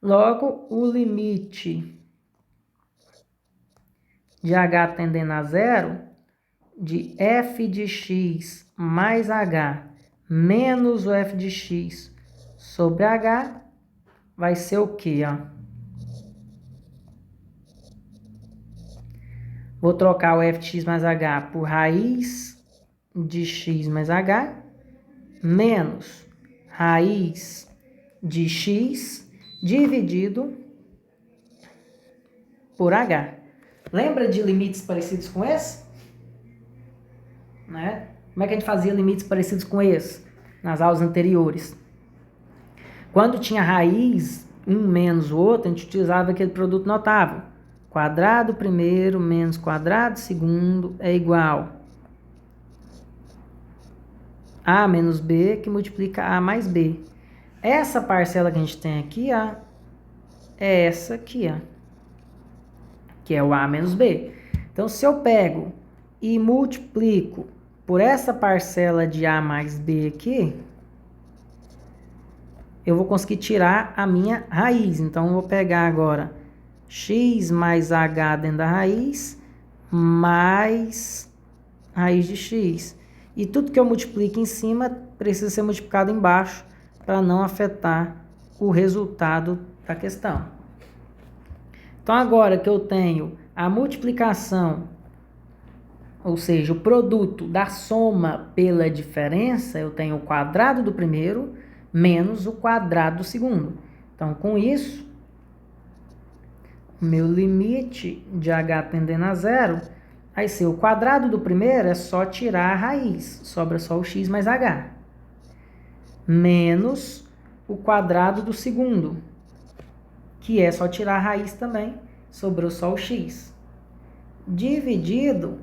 [SPEAKER 1] Logo, o limite de h tendendo a zero de f de x mais h menos o f de x sobre h vai ser o quê? Vou trocar o f de x mais h por raiz de x mais h menos raiz de x dividido por h. Lembra de limites parecidos com esse? Né? Como é que a gente fazia limites parecidos com esse nas aulas anteriores? Quando tinha raiz, um menos o outro, a gente utilizava aquele produto notável. Quadrado primeiro menos quadrado segundo é igual a menos b, que multiplica a mais b. Essa parcela que a gente tem aqui, é essa aqui, que é o a menos b. Então, se eu pego e multiplico por essa parcela de a mais b aqui, eu vou conseguir tirar a minha raiz. Então, eu vou pegar agora x mais h dentro da raiz, mais raiz de x. E tudo que eu multiplique em cima precisa ser multiplicado embaixo para não afetar o resultado da questão. Então, agora que eu tenho a multiplicação, ou seja, o produto da soma pela diferença, eu tenho o quadrado do primeiro menos o quadrado do segundo. Então, com isso, meu limite de h tendendo a zero vai ser o quadrado do primeiro, é só tirar a raiz, sobra só o x mais h, menos o quadrado do segundo, que é só tirar a raiz também, sobrou só o x, dividido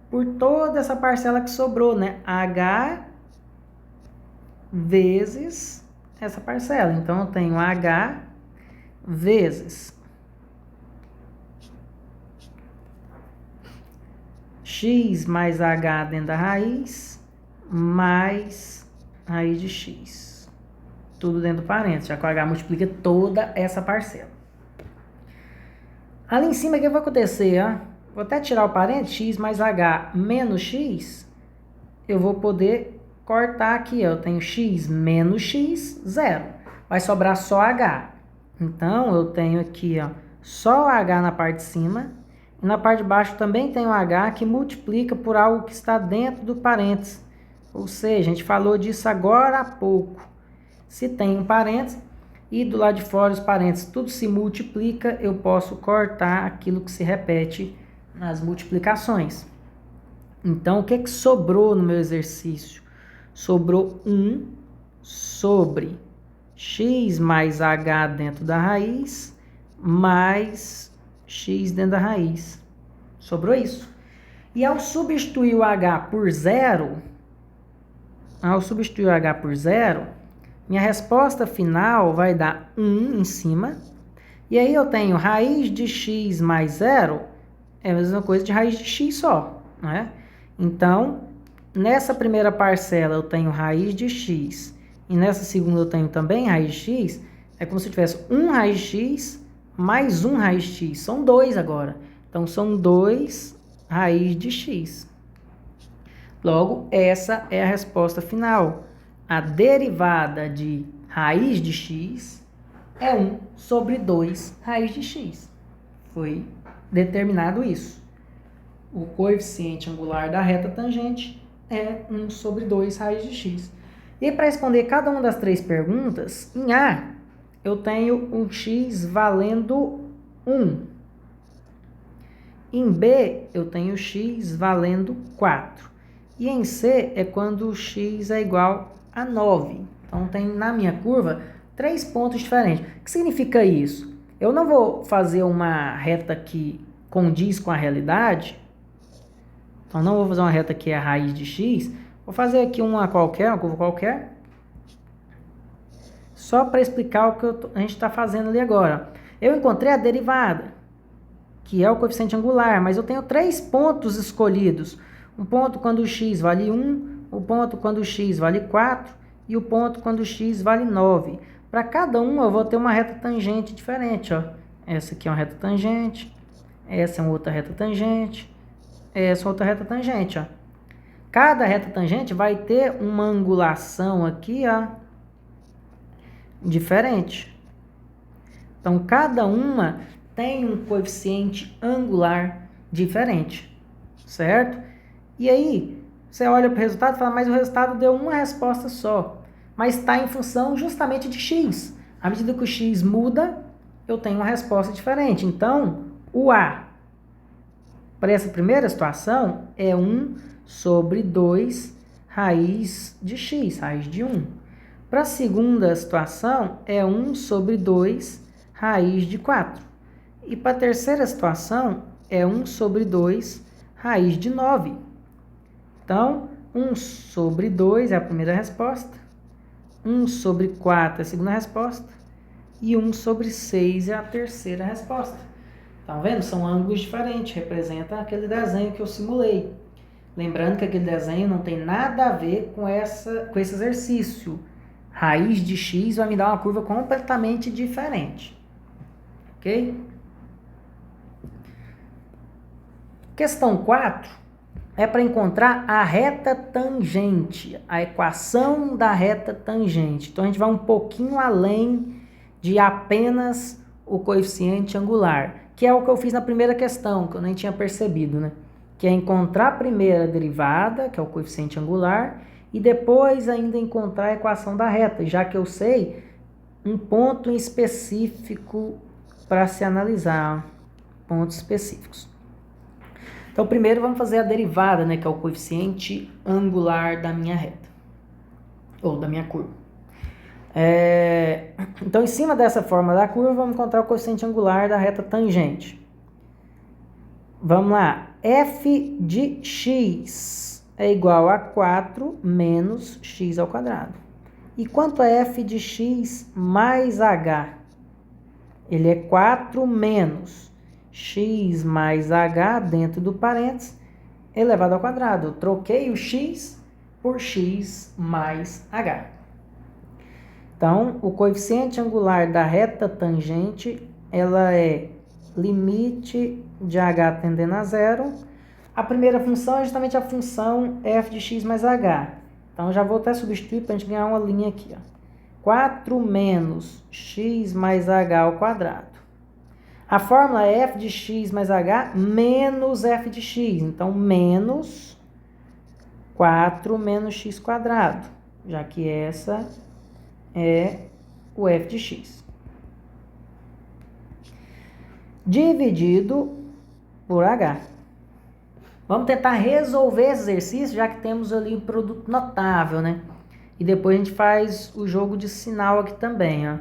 [SPEAKER 1] por toda essa parcela que sobrou, né? h vezes essa parcela. Então, eu tenho h vezes x mais h dentro da raiz, mais raiz de x. Tudo dentro do parênteses, já que o h multiplica toda essa parcela. Ali em cima, o que vai acontecer? Vou até tirar o parênteses, x mais h menos x. Eu vou poder cortar aqui, eu tenho x menos x, zero. Vai sobrar só h. Então, eu tenho aqui, só o h na parte de cima. E na parte de baixo também tem o h que multiplica por algo que está dentro do parênteses. Ou seja, a gente falou disso agora há pouco. Se tem um parênteses e do lado de fora os parênteses tudo se multiplica, eu posso cortar aquilo que se repete nas multiplicações. Então, o que sobrou no meu exercício? sobrou 1 sobre x mais h dentro da raiz, mais x dentro da raiz. Sobrou isso. E ao substituir o h por zero, minha resposta final vai dar 1 em cima. E aí eu tenho raiz de x mais zero, é a mesma coisa de raiz de x só, né? Então, nessa primeira parcela eu tenho raiz de x, e nessa segunda eu tenho também raiz de x, é como se eu tivesse 1 raiz de x mais 1 raiz de x, são 2 agora. Então, são 2 raiz de x. Logo, essa é a resposta final. A derivada de raiz de x é 1 sobre 2 raiz de x. Foi determinado isso. O coeficiente angular da reta tangente é 1 sobre 2 raiz de x. E para responder cada uma das 3 perguntas, em A, eu tenho um x valendo 1. Em B, eu tenho x valendo 4. E em C é quando o x é igual a 9. Então, tem na minha curva 3 pontos diferentes. O que significa isso? Eu não vou fazer uma reta que condiz com a realidade. Então, não vou fazer uma reta que é a raiz de x. Vou fazer aqui uma curva qualquer. Só para explicar o que a gente está fazendo ali agora. Eu encontrei a derivada, que é o coeficiente angular, mas eu tenho 3 pontos escolhidos. Um ponto quando o x vale 1, o ponto quando o x vale 4 e o ponto quando o x vale 9. Para cada um eu vou ter uma reta tangente diferente. Ó. Essa aqui é uma reta tangente, essa é uma outra reta tangente, essa é outra reta tangente. Ó. Cada reta tangente vai ter uma angulação aqui ó, diferente. Então, cada uma tem um coeficiente angular diferente, certo? E aí, você olha para o resultado e fala, mas o resultado deu uma resposta só. Mas está em função justamente de x. À medida que o x muda, eu tenho uma resposta diferente. Então, o A, para essa primeira situação, é 1 sobre 2 raiz de x, raiz de 1. Para a segunda situação, é 1 sobre 2 raiz de 4. E para a terceira situação, é 1 sobre 2 raiz de 9. Então, 1 sobre 2 é a primeira resposta, 1 sobre 4 é a segunda resposta, e 1 sobre 6 é a terceira resposta. Estão vendo? São ângulos diferentes, representa aquele desenho que eu simulei. Lembrando que aquele desenho não tem nada a ver com esse exercício. Raiz de x vai me dar uma curva completamente diferente. Ok? Questão 4 é para encontrar a reta tangente, a equação da reta tangente. Então, a gente vai um pouquinho além de apenas o coeficiente angular, que é o que eu fiz na primeira questão, que eu nem tinha percebido, né? Que é encontrar primeiro a derivada, que é o coeficiente angular, e depois ainda encontrar a equação da reta, já que eu sei um ponto específico para se analisar, pontos específicos. Então, primeiro vamos fazer a derivada, né, que é o coeficiente angular da minha reta, ou da minha curva. Então, em cima dessa forma da curva, vamos encontrar o coeficiente angular da reta tangente. Vamos lá. F de x é igual a 4 menos x ao quadrado. E quanto é f de x mais h? Ele é 4 menos x mais h dentro do parênteses elevado ao quadrado. Eu troquei o x por x mais h. Então, o coeficiente angular da reta tangente, ela é limite de h tendendo a zero. A primeira função é justamente a função f de x mais h. Então, já vou até substituir para a gente ganhar uma linha aqui. Ó. 4 menos x mais h ao quadrado. A fórmula é f de x mais h menos f de x. Então, menos 4 menos x quadrado, já que essa é o f de x. Dividido por h. Vamos tentar resolver esse exercício, já que temos ali um produto notável, né? E depois a gente faz o jogo de sinal aqui também, ó.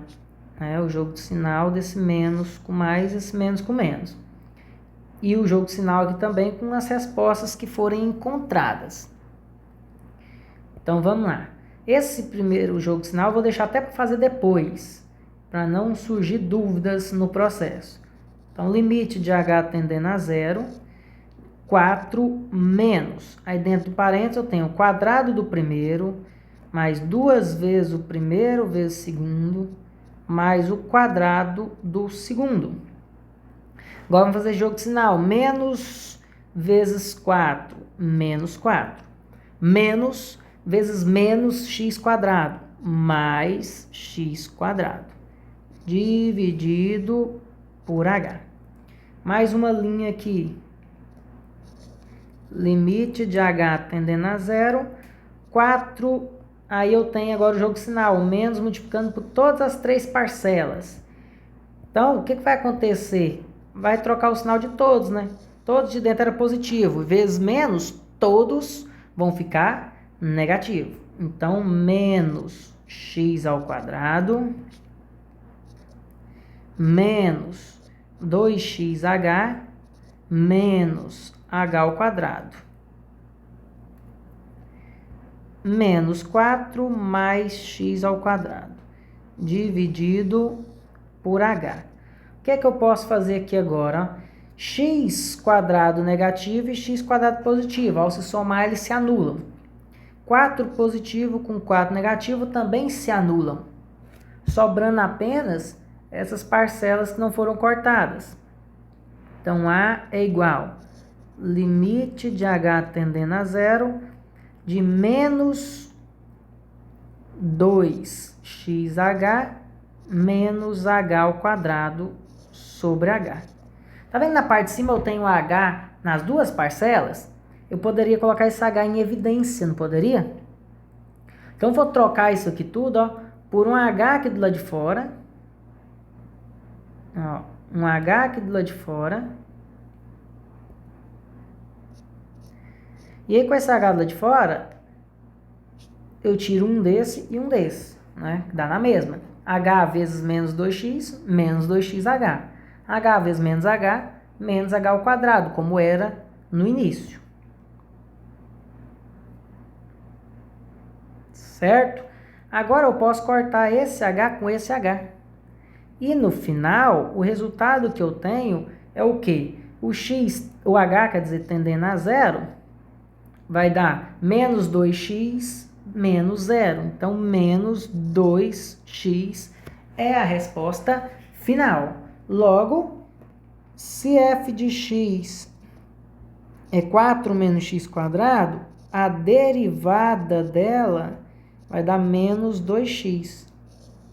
[SPEAKER 1] O jogo de sinal desse menos com mais, esse menos com menos. E o jogo de sinal aqui também com as respostas que forem encontradas. Então vamos lá. Esse primeiro jogo de sinal eu vou deixar até para fazer depois, para não surgir dúvidas no processo. Então, limite de h tendendo a zero, 4 menos. Aí dentro do parênteses eu tenho o quadrado do primeiro, mais 2 vezes o primeiro vezes o segundo, mais o quadrado do segundo. Agora vamos fazer jogo de sinal. Menos vezes 4, menos 4. Menos vezes menos x quadrado, mais x quadrado. Dividido por h. Mais uma linha aqui. Limite de h tendendo a zero, 4. Aí eu tenho agora o jogo de sinal. Menos multiplicando por todas as 3 parcelas. Então, o que vai acontecer? Vai trocar o sinal de todos, né? Todos de dentro era positivo. Vezes menos, todos vão ficar negativo. Então, menos x ao quadrado menos 2xh menos h ao quadrado menos 4 mais x ao quadrado dividido por h. O que é que eu posso fazer aqui agora? X quadrado negativo e x quadrado positivo. Ao se somar, eles se anulam. 4 positivo com 4 negativo também se anulam. Sobrando apenas essas parcelas que não foram cortadas. Então, A é igual limite de h tendendo a zero de menos 2xh menos h ao quadrado sobre h. Tá vendo na parte de cima eu tenho h nas duas parcelas? Eu poderia colocar esse h em evidência, não poderia? Então, eu vou trocar isso aqui tudo, ó, por um h aqui do lado de fora. Ó, um h aqui do lado de fora. E aí, com esse h do lado de fora, eu tiro um desse e um desse, né? Dá na mesma. h vezes menos 2x, menos 2xh. h vezes menos h, menos h ao quadrado, como era no início. Certo? Agora eu posso cortar esse h com esse h. E no final, o resultado que eu tenho é o quê? O x, o h, quer dizer, tendendo a zero, vai dar menos 2x menos zero. Então, menos 2x é a resposta final. Logo, se f de x é 4 menos x quadrado, a derivada dela vai dar menos 2x.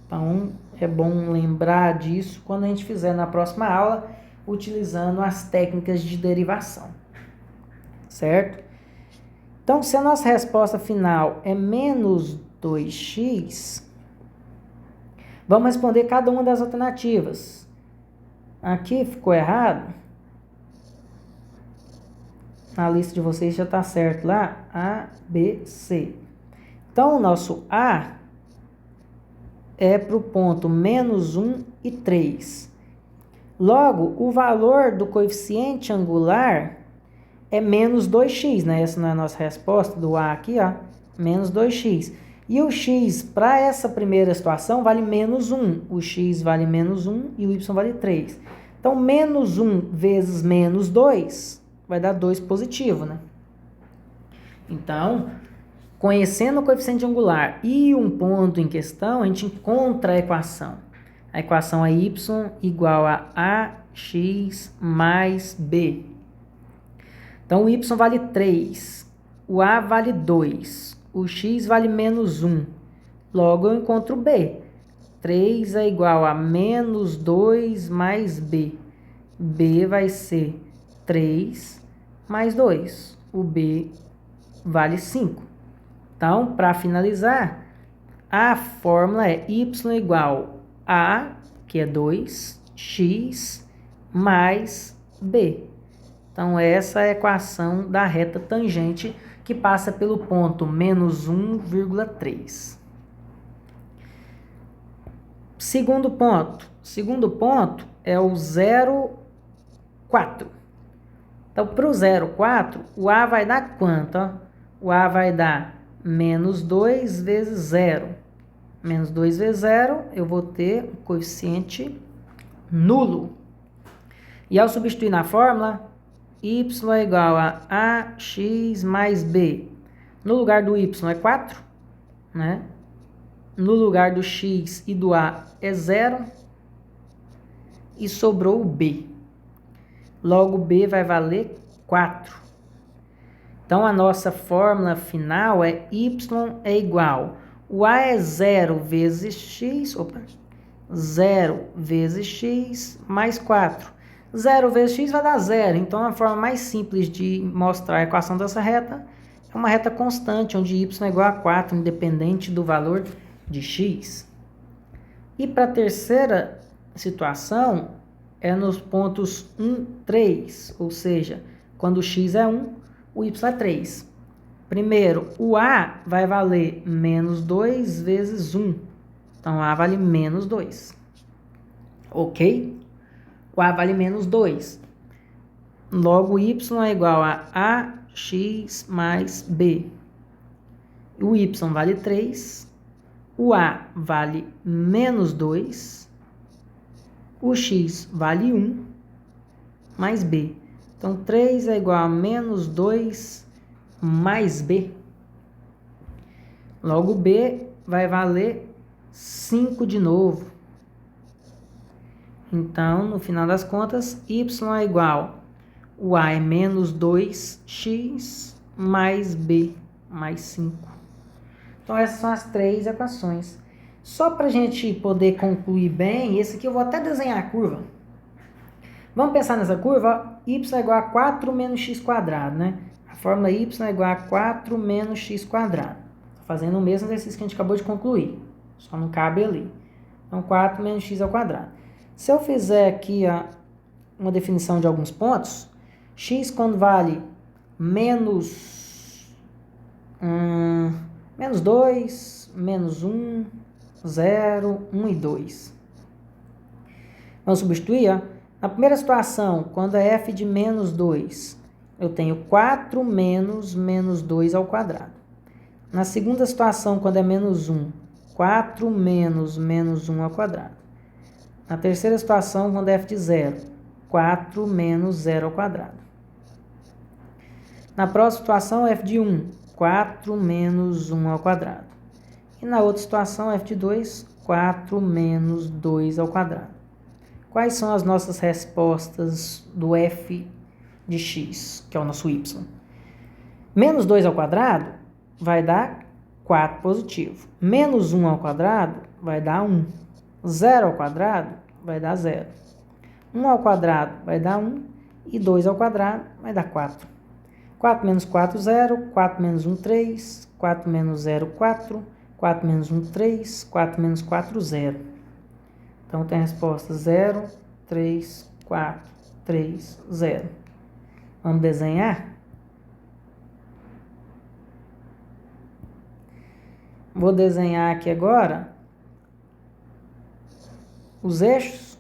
[SPEAKER 1] Então, é bom lembrar disso quando a gente fizer na próxima aula, utilizando as técnicas de derivação. Certo? Então, se a nossa resposta final é menos 2x, vamos responder cada uma das alternativas. Aqui ficou errado. Na lista de vocês já está certo lá. A, B, C. Então, o nosso A é para o ponto menos 1 e 3. Logo, o valor do coeficiente angular é menos 2x, né? Essa não é a nossa resposta do A aqui, ó. Menos 2x. E o x, para essa primeira situação, vale menos 1. O x vale menos 1 e o y vale 3. Então, menos 1 vezes menos 2 vai dar 2 positivo, né? Então, conhecendo o coeficiente angular e um ponto em questão, a gente encontra a equação. A equação é y igual a ax mais b. Então, o y vale 3, o a vale 2, o x vale menos 1. Logo, eu encontro b. 3 é igual a menos 2 mais b. b vai ser 3 mais 2. O b vale 5. Então, para finalizar, a fórmula é y igual a, que é 2, x mais b. Então, essa é a equação da reta tangente que passa pelo ponto menos 1,3. Segundo ponto. Segundo ponto é o 0,4. Então, para o 0,4, o A vai dar quanto? Ó? O A vai dar menos 2 vezes 0. Menos 2 vezes 0, eu vou ter um coeficiente nulo. E ao substituir na fórmula, y é igual a ax mais b. No lugar do y é 4, né? No lugar do x e do a é 0. E sobrou o b. Logo, b vai valer 4. Então, a nossa fórmula final é y é igual. O a é 0 vezes x. 0 vezes x mais 4. 0 vezes x vai dar 0. Então, a forma mais simples de mostrar a equação dessa reta é uma reta constante, onde y é igual a 4, independente do valor de x. E para a terceira situação, é nos pontos 1, 3, ou seja, quando o x é 1, o y é 3. Primeiro, o a vai valer menos 2 vezes 1. Então, a vale menos 2. Ok? O a vale menos 2. Logo, y é igual a ax mais b. O y vale 3. O a vale menos 2. O x vale 1 mais b. Então, 3 é igual a menos 2 mais b. Logo, b vai valer 5 de novo. Então, no final das contas, y é igual, o a é menos 2x mais b mais 5. Então, essas são as três equações. Só para a gente poder concluir bem, esse aqui eu vou até desenhar a curva. Vamos pensar nessa curva, ó, y é igual a 4 menos x quadrado, né? A fórmula y é igual a 4 menos x quadrado. Estou fazendo o mesmo exercício que a gente acabou de concluir, só não cabe ali. Então, 4 menos x ao quadrado. Se eu fizer aqui uma definição de alguns pontos, x quando vale menos 2, menos 1, 0, 1 e 2. Vamos substituir, ó. Na primeira situação, quando é f de menos 2, eu tenho 4 menos 2 ao quadrado. Na segunda situação, quando é menos 1, 4 menos 1 ao quadrado. Na terceira situação, quando é f de 0, 4 menos 0 ao quadrado. Na próxima situação, f de 1, 4 menos 1 ao quadrado. E na outra situação, f de 2, 4 menos 2 ao quadrado. Quais são as nossas respostas do f de x, que é o nosso y? Menos 2 ao quadrado vai dar 4 positivo. Menos 1 ao quadrado vai dar 1. 0 ao quadrado vai dar 0. 1 ao quadrado vai dar 1. E 2 ao quadrado vai dar 4. 4 menos 4, 0. 4 menos 1, 3. 4 menos 0, 4. 4 menos 1, 3. 4 menos 4, 0. Então, tem a resposta 0, 3, 4, 3, 0. Vamos desenhar? Vou desenhar aqui agora os eixos.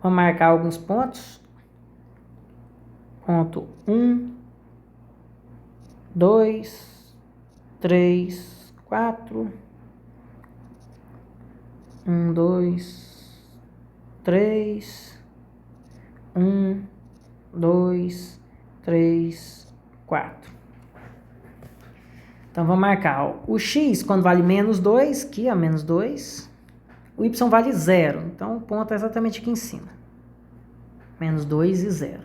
[SPEAKER 1] Vou marcar alguns pontos. Ponto 1, 2, 3, 4. 1, 2, 3. 1, 2, 3, 4. Então, vamos marcar, ó, o x, quando vale menos 2, aqui, ó, menos 2. O y vale 0. Então, o ponto é exatamente aqui em cima. Menos 2 e 0.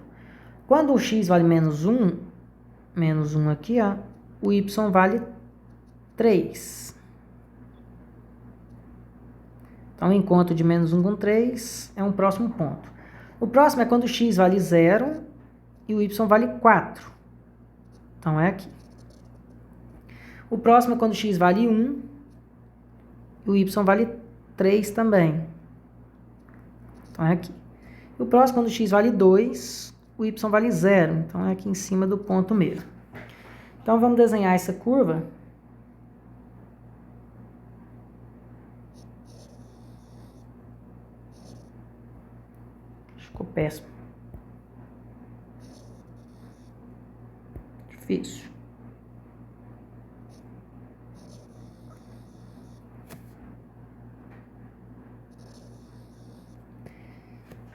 [SPEAKER 1] Quando o x vale menos 1 aqui, ó, o y vale 3. Então, o encontro de menos 1 com 3 é um próximo ponto. O próximo é quando o x vale 0 e o y vale 4. Então, é aqui. O próximo é quando x vale 1 e o y vale 3 também. Então é aqui. O próximo, quando x vale 2, o y vale 0. Então é aqui em cima do ponto mesmo. Então vamos desenhar essa curva. Ficou péssimo. Difícil.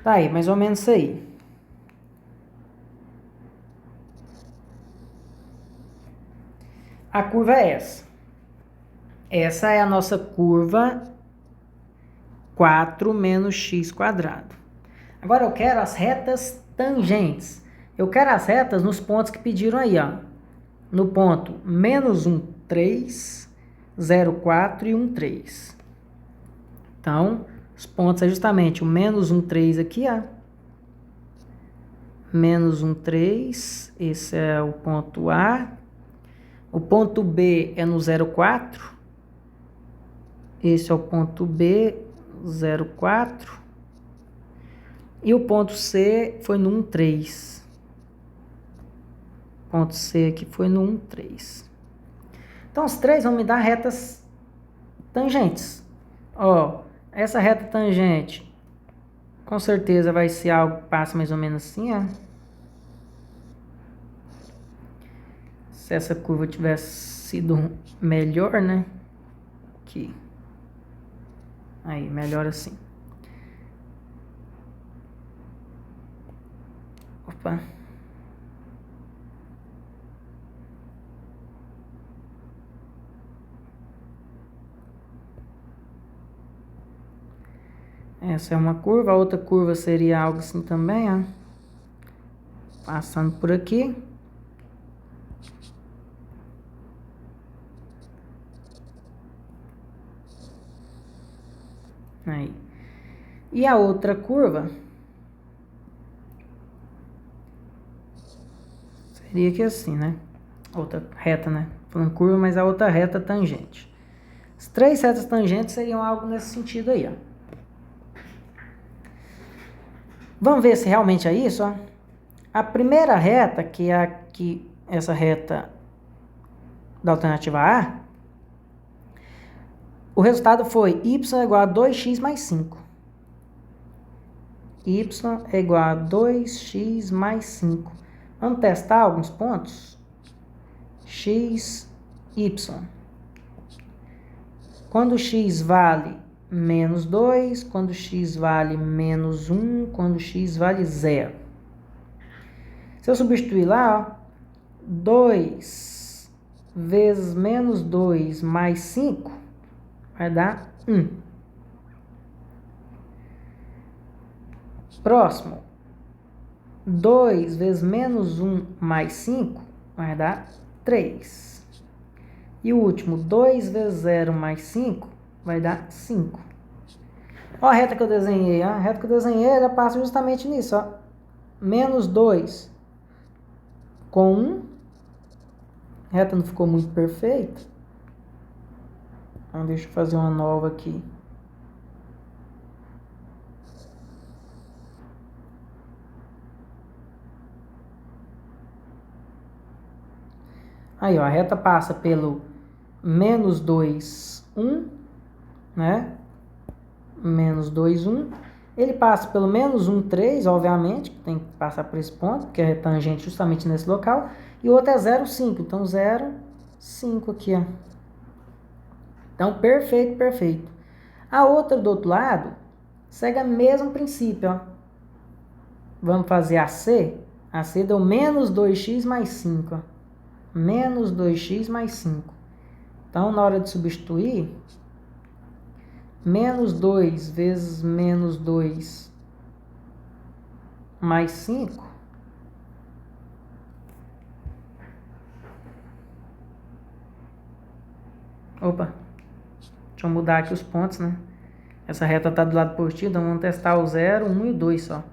[SPEAKER 1] Tá aí, mais ou menos isso aí. A curva é essa. Essa é a nossa curva 4 menos x quadrado. Agora eu quero as retas tangentes. Eu quero as retas nos pontos que pediram aí, ó. No ponto menos 1, 3, 0, 4 e 1, 3. Então, os pontos é justamente o menos 1, 3 aqui, ó. Menos 1, 3. Esse é o ponto A. O ponto B é no 0, 4. Esse é o ponto B, 0, 4. E o ponto C foi no 1, 3. Ponto C aqui foi no 1, 3. Então, os três vão me dar retas tangentes. Ó, essa reta tangente, com certeza vai ser algo que passa mais ou menos assim, ó. Se essa curva tivesse sido melhor, né? Aqui. Aí, melhor assim. Opa. Essa é uma curva, a outra curva seria algo assim também, ó. Passando por aqui. Aí. E a outra curva seria aqui assim, né? Outra reta, né? Falando curva, mas a outra reta tangente. As três retas tangentes seriam algo nesse sentido aí, ó. Vamos ver se realmente é isso, ó. A primeira reta, que é aqui, essa reta da alternativa A, o resultado foi y é igual a 2x mais 5. Y é igual a 2x mais 5. Vamos testar alguns pontos? X, y. Quando x vale menos 2, quando x vale menos 1, quando x vale 0. Se eu substituir lá, ó, 2 vezes menos 2 mais 5 vai dar 1. Próximo, 2 vezes menos 1 mais 5 vai dar 3. E o último, 2 vezes 0 mais 5 vai dar 5. Ó a reta que eu desenhei, ó. A reta que eu desenhei, ela passa justamente nisso, ó. Menos 2 com 1. A reta não ficou muito perfeita. Então, deixa eu fazer uma nova aqui. Aí, ó, a reta passa pelo menos 2, 1, né? Menos 2, 1. Ele passa pelo menos 1, 3, obviamente, que tem que passar por esse ponto, porque é tangente justamente nesse local. E o outro é 0, 5. Então, 0, 5 aqui, ó. Então, perfeito, perfeito. A outra do outro lado segue o mesmo princípio, ó. Vamos fazer a C. A C deu menos 2x mais 5, ó. Menos 2x mais 5. Então, na hora de substituir, menos 2 vezes menos 2 mais 5. Opa, deixa eu mudar aqui os pontos, né? Essa reta está do lado positivo, então vamos testar o 0, 1 e o 2 só.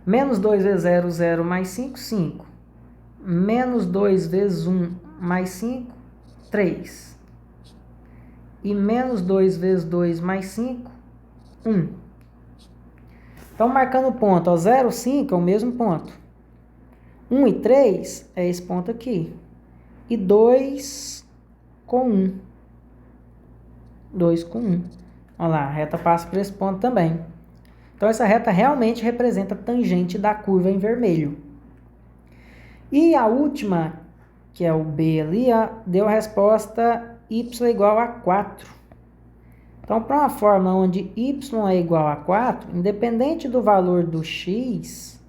[SPEAKER 1] Menos 2 vezes 0, 0 mais 5, 5. Menos 2 vezes 1 mais 5, 3. E menos 2 vezes 2 mais 5, 1. Então, marcando o ponto, ó, 0, 5 é o mesmo ponto. 1 e 3 é esse ponto aqui. E 2 com 1. 2 com 1. Olha lá, a reta passa por esse ponto também. Então, essa reta realmente representa a tangente da curva em vermelho. E a última, que é o B ali, ó, deu a resposta y igual a 4. Então, para uma fórmula onde y é igual a 4, independente do valor do x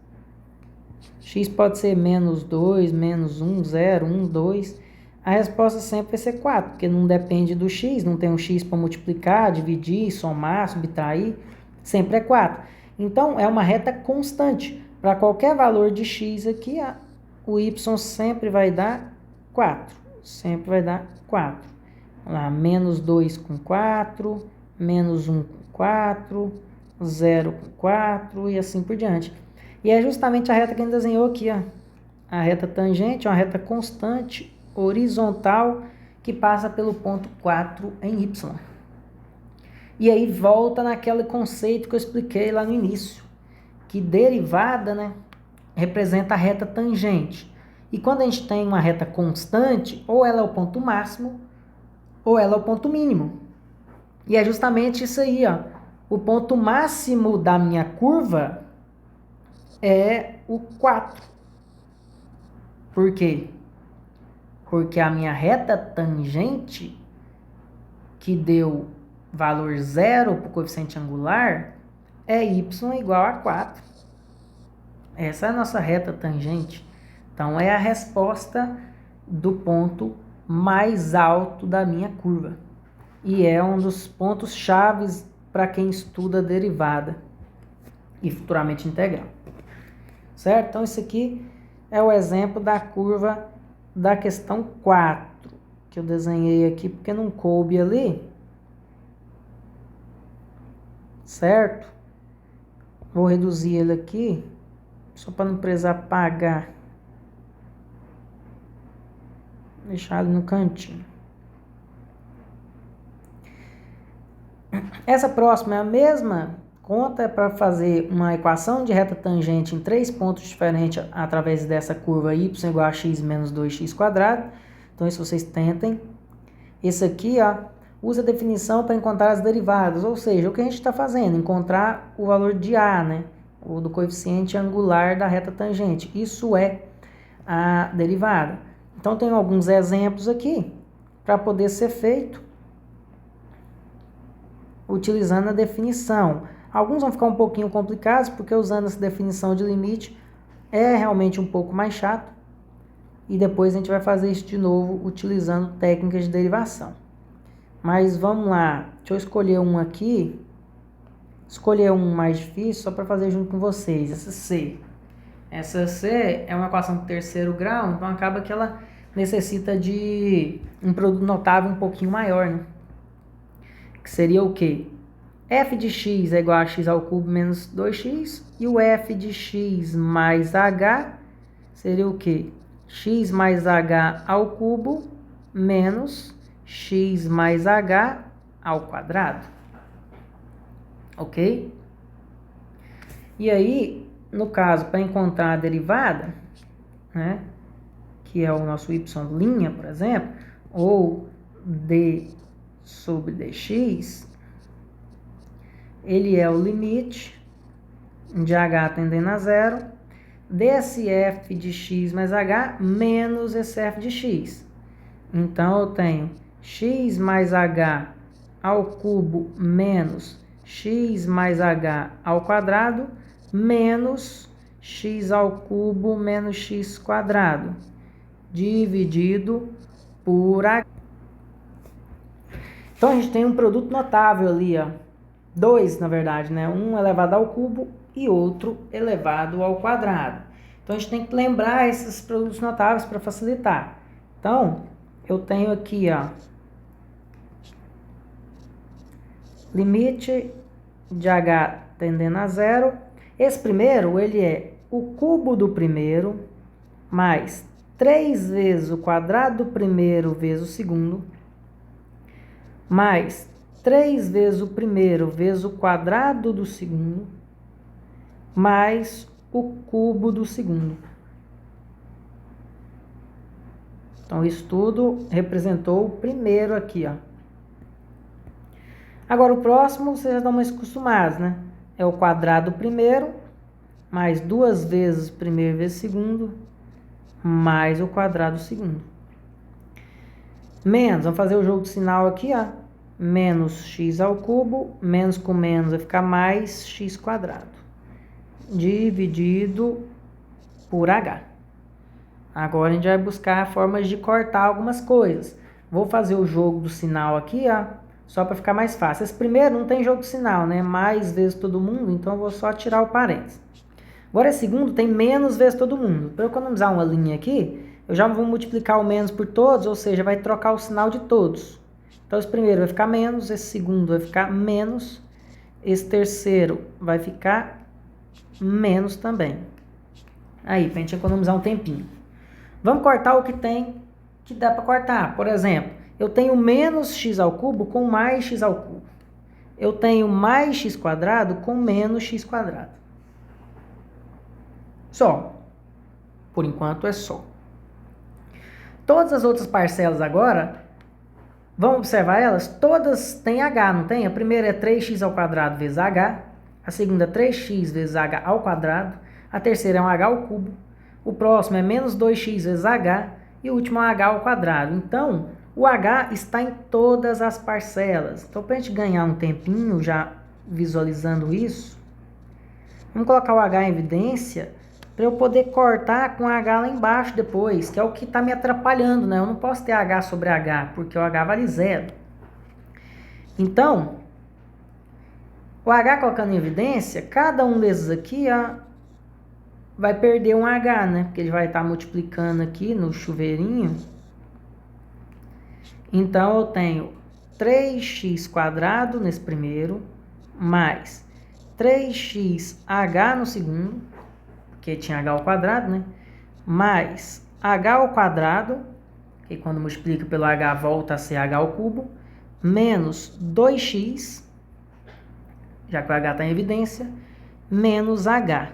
[SPEAKER 1] pode ser menos 2, menos 1, 0, 1, 2, a resposta sempre vai ser 4, porque não depende do x, não tem um x para multiplicar, dividir, somar, subtrair, sempre é 4. Então, é uma reta constante. Para qualquer valor de x aqui, o y sempre vai dar 4. Sempre vai dar 4. Lá, menos 2 com 4, menos 1 com 4, 0 com 4 e assim por diante. E é justamente a reta que a gente desenhou aqui, ó. A reta tangente é uma reta constante, horizontal, que passa pelo ponto 4 em y. E aí volta naquele conceito que eu expliquei lá no início, que derivada, né, representa a reta tangente. E quando a gente tem uma reta constante, ou ela é o ponto máximo, ou ela é o ponto mínimo. E é justamente isso aí, ó. O ponto máximo da minha curva é o 4. Por quê? Porque a minha reta tangente, que deu valor 0 para o coeficiente angular, é y igual a 4. Essa é a nossa reta tangente. Então, é a resposta do ponto mais alto da minha curva. E é um dos pontos chaves para quem estuda derivada e futuramente integral. Certo? Então, esse aqui é o exemplo da curva da questão 4, que eu desenhei aqui porque não coube ali. Certo? Vou reduzir ele aqui, só para não precisar apagar. Deixar ele no cantinho. Essa próxima é a mesma conta, é para fazer uma equação de reta tangente em 3 pontos diferentes através dessa curva y igual a x menos 2x². Então, isso vocês tentem. Esse aqui, ó, usa a definição para encontrar as derivadas, ou seja, o que a gente está fazendo? Encontrar o valor de a, né? Ou do coeficiente angular da reta tangente. Isso é a derivada. Então, tem alguns exemplos aqui para poder ser feito utilizando a definição. Alguns vão ficar um pouquinho complicados, porque usando essa definição de limite é realmente um pouco mais chato. E depois a gente vai fazer isso de novo utilizando técnicas de derivação. Mas vamos lá, deixa eu escolher um aqui. Escolher um mais difícil só para fazer junto com vocês, essa C. Essa C é uma equação de terceiro grau, então acaba que ela necessita de um produto notável um pouquinho maior, né? Que seria o quê? F de x é igual a x ao cubo menos 2x, e o f de x mais h seria o quê? X mais h ao cubo menos x mais h ao quadrado. Ok? E aí, no caso, para encontrar a derivada, né, que é o nosso y', por exemplo, ou d sobre dx, ele é o limite de h tendendo a zero desse f de x mais h menos esse f de x. Então, eu tenho x mais h ao cubo menos x mais h ao quadrado menos x ao cubo menos x² dividido por h. Então, a gente tem um produto notável ali, ó. 2, na verdade, né? Um elevado ao cubo e outro elevado ao quadrado. Então, a gente tem que lembrar esses produtos notáveis para facilitar. Então, eu tenho aqui, ó, limite de h tendendo a zero. Esse primeiro, ele é o cubo do primeiro mais 3 vezes o quadrado do primeiro vezes o segundo, mais 3 vezes o primeiro vezes o quadrado do segundo, mais o cubo do segundo. Então, isso tudo representou o primeiro aqui, ó. Agora, o próximo, vocês já estão mais acostumados, né? É o quadrado do primeiro, mais 2 vezes primeiro vezes segundo, mais o quadrado do segundo. Menos, vamos fazer o jogo de sinal aqui, ó. Menos x ao cubo, menos com menos vai ficar mais x quadrado, dividido por h. Agora a gente vai buscar formas de cortar algumas coisas. Vou fazer o jogo do sinal aqui, ó, só para ficar mais fácil. Esse primeiro não tem jogo de sinal, né? Mais vezes todo mundo, então eu vou só tirar o parênteses. Agora esse segundo tem menos vezes todo mundo. Para eu economizar uma linha aqui, eu já vou multiplicar o menos por todos, ou seja, vai trocar o sinal de todos. Então esse primeiro vai ficar menos, esse segundo vai ficar menos, esse terceiro vai ficar menos também. Aí, para a gente economizar um tempinho. Vamos cortar o que tem que dá para cortar. Por exemplo, eu tenho menos x ao cubo com mais x ao cubo. Eu tenho mais x quadrado com menos x quadrado. Só. Por enquanto é só. Todas as outras parcelas agora, vamos observar elas? Todas têm h, não tem? A primeira é 3x ao quadrado vezes h. A segunda é 3x vezes h ao quadrado. A terceira é um h ao cubo. O próximo é menos 2x vezes h. E o último é h ao quadrado. Então, o h está em todas as parcelas. Então, para a gente ganhar um tempinho já visualizando isso, vamos colocar o h em evidência para eu poder cortar com h lá embaixo depois, que é o que está me atrapalhando, né? Eu não posso ter h sobre h, porque o h vale 0. Então, o h colocando em evidência, cada um desses aqui, ó, vai perder um h, né? Porque ele vai estar multiplicando aqui no chuveirinho. Então, eu tenho 3x quadrado nesse primeiro, mais 3xh no segundo, porque tinha h ao quadrado, né? Mais h ao quadrado, que quando multiplica pelo h volta a ser h ao cubo, menos 2x, já que o h está em evidência, menos h.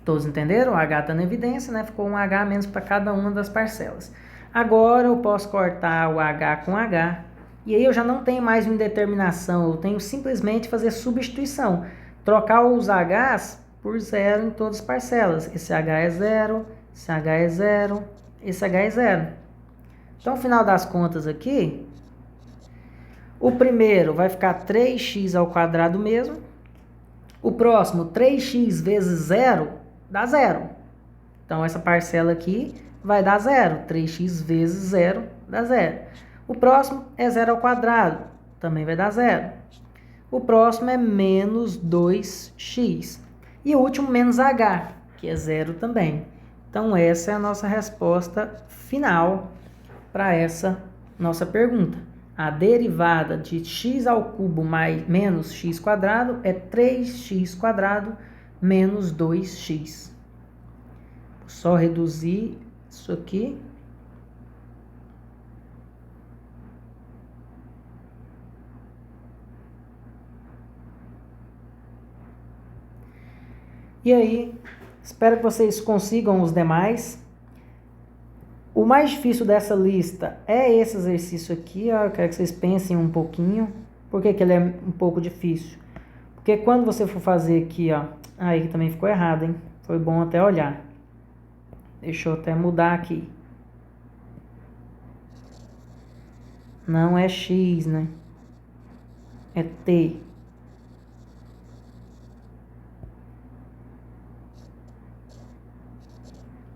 [SPEAKER 1] Todos entenderam? O h está na evidência, né? Ficou um h menos para cada uma das parcelas. Agora eu posso cortar o h com h. E aí eu já não tenho mais uma indeterminação. Eu tenho simplesmente fazer substituição. Trocar os h's por 0 em todas as parcelas. Esse h é 0, esse h é 0, esse h é 0. Então, no final das contas aqui, o primeiro vai ficar 3x ao quadrado mesmo. O próximo, 3x vezes 0, dá 0. Então, essa parcela aqui vai dar 0. 3x vezes 0 dá 0. O próximo é 0 ao quadrado. Também vai dar 0. O próximo é menos 2x. E o último, menos h, que é 0 também. Então, essa é a nossa resposta final para essa nossa pergunta. A derivada de x ao cubo menos x quadrado é 3x quadrado menos 2x. Vou só reduzir isso aqui. E aí, espero que vocês consigam os demais. O mais difícil dessa lista é esse exercício aqui, ó. Eu quero que vocês pensem um pouquinho. Por que que ele é um pouco difícil? Porque quando você for fazer aqui, ó, aí também ficou errado, hein? Foi bom até olhar. Deixa eu até mudar aqui. Não é x, né? É t.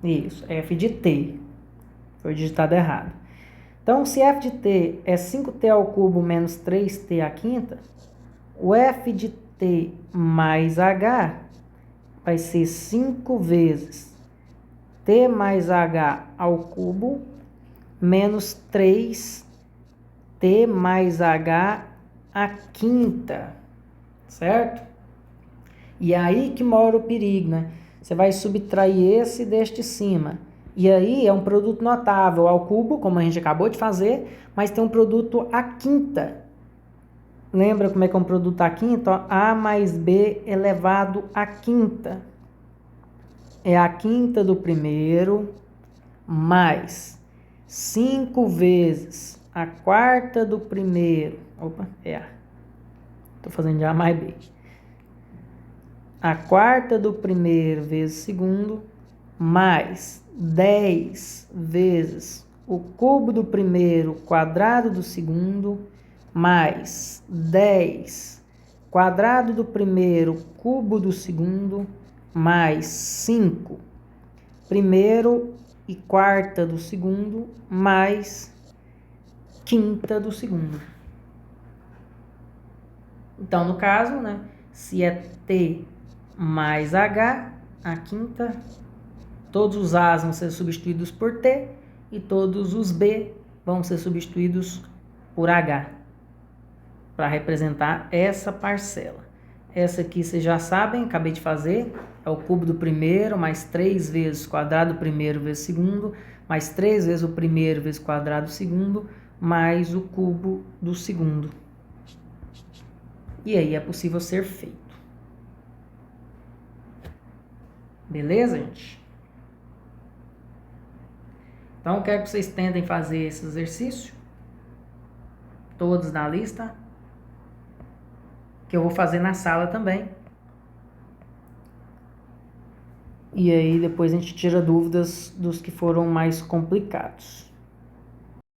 [SPEAKER 1] Isso, f de t. Foi digitado errado. Então, se f de t é 5t ao cubo menos 3t à quinta, o f de t mais h vai ser 5 vezes t mais h ao cubo menos 3t mais h à quinta, certo? E aí que mora o perigo, né? Você vai subtrair esse deste cima. E aí é um produto notável ao cubo, como a gente acabou de fazer, mas tem um produto à quinta. Lembra como é que é um produto à quinta? Ó, A mais B elevado à quinta. É a quinta do primeiro mais 5 vezes a quarta do primeiro. Opa, estou fazendo de A mais B. A quarta do primeiro vezes o segundo, mais 10 vezes o cubo do primeiro quadrado do segundo, mais 10 quadrado do primeiro cubo do segundo, mais 5 primeiro e quarta do segundo, mais quinta do segundo. Então, no caso, né, se é T mais H, a quinta, todos os A's vão ser substituídos por T e todos os B vão ser substituídos por H, para representar essa parcela. Essa aqui vocês já sabem, acabei de fazer, é o cubo do primeiro, mais 3 vezes o quadrado do primeiro vezes o segundo, mais 3 vezes o primeiro vezes o quadrado do segundo, mais o cubo do segundo. E aí é possível ser feito. Beleza, gente? Então, eu quero que vocês tentem fazer esse exercício. Todos na lista. Que eu vou fazer na sala também. E aí, depois a gente tira dúvidas dos que foram mais complicados.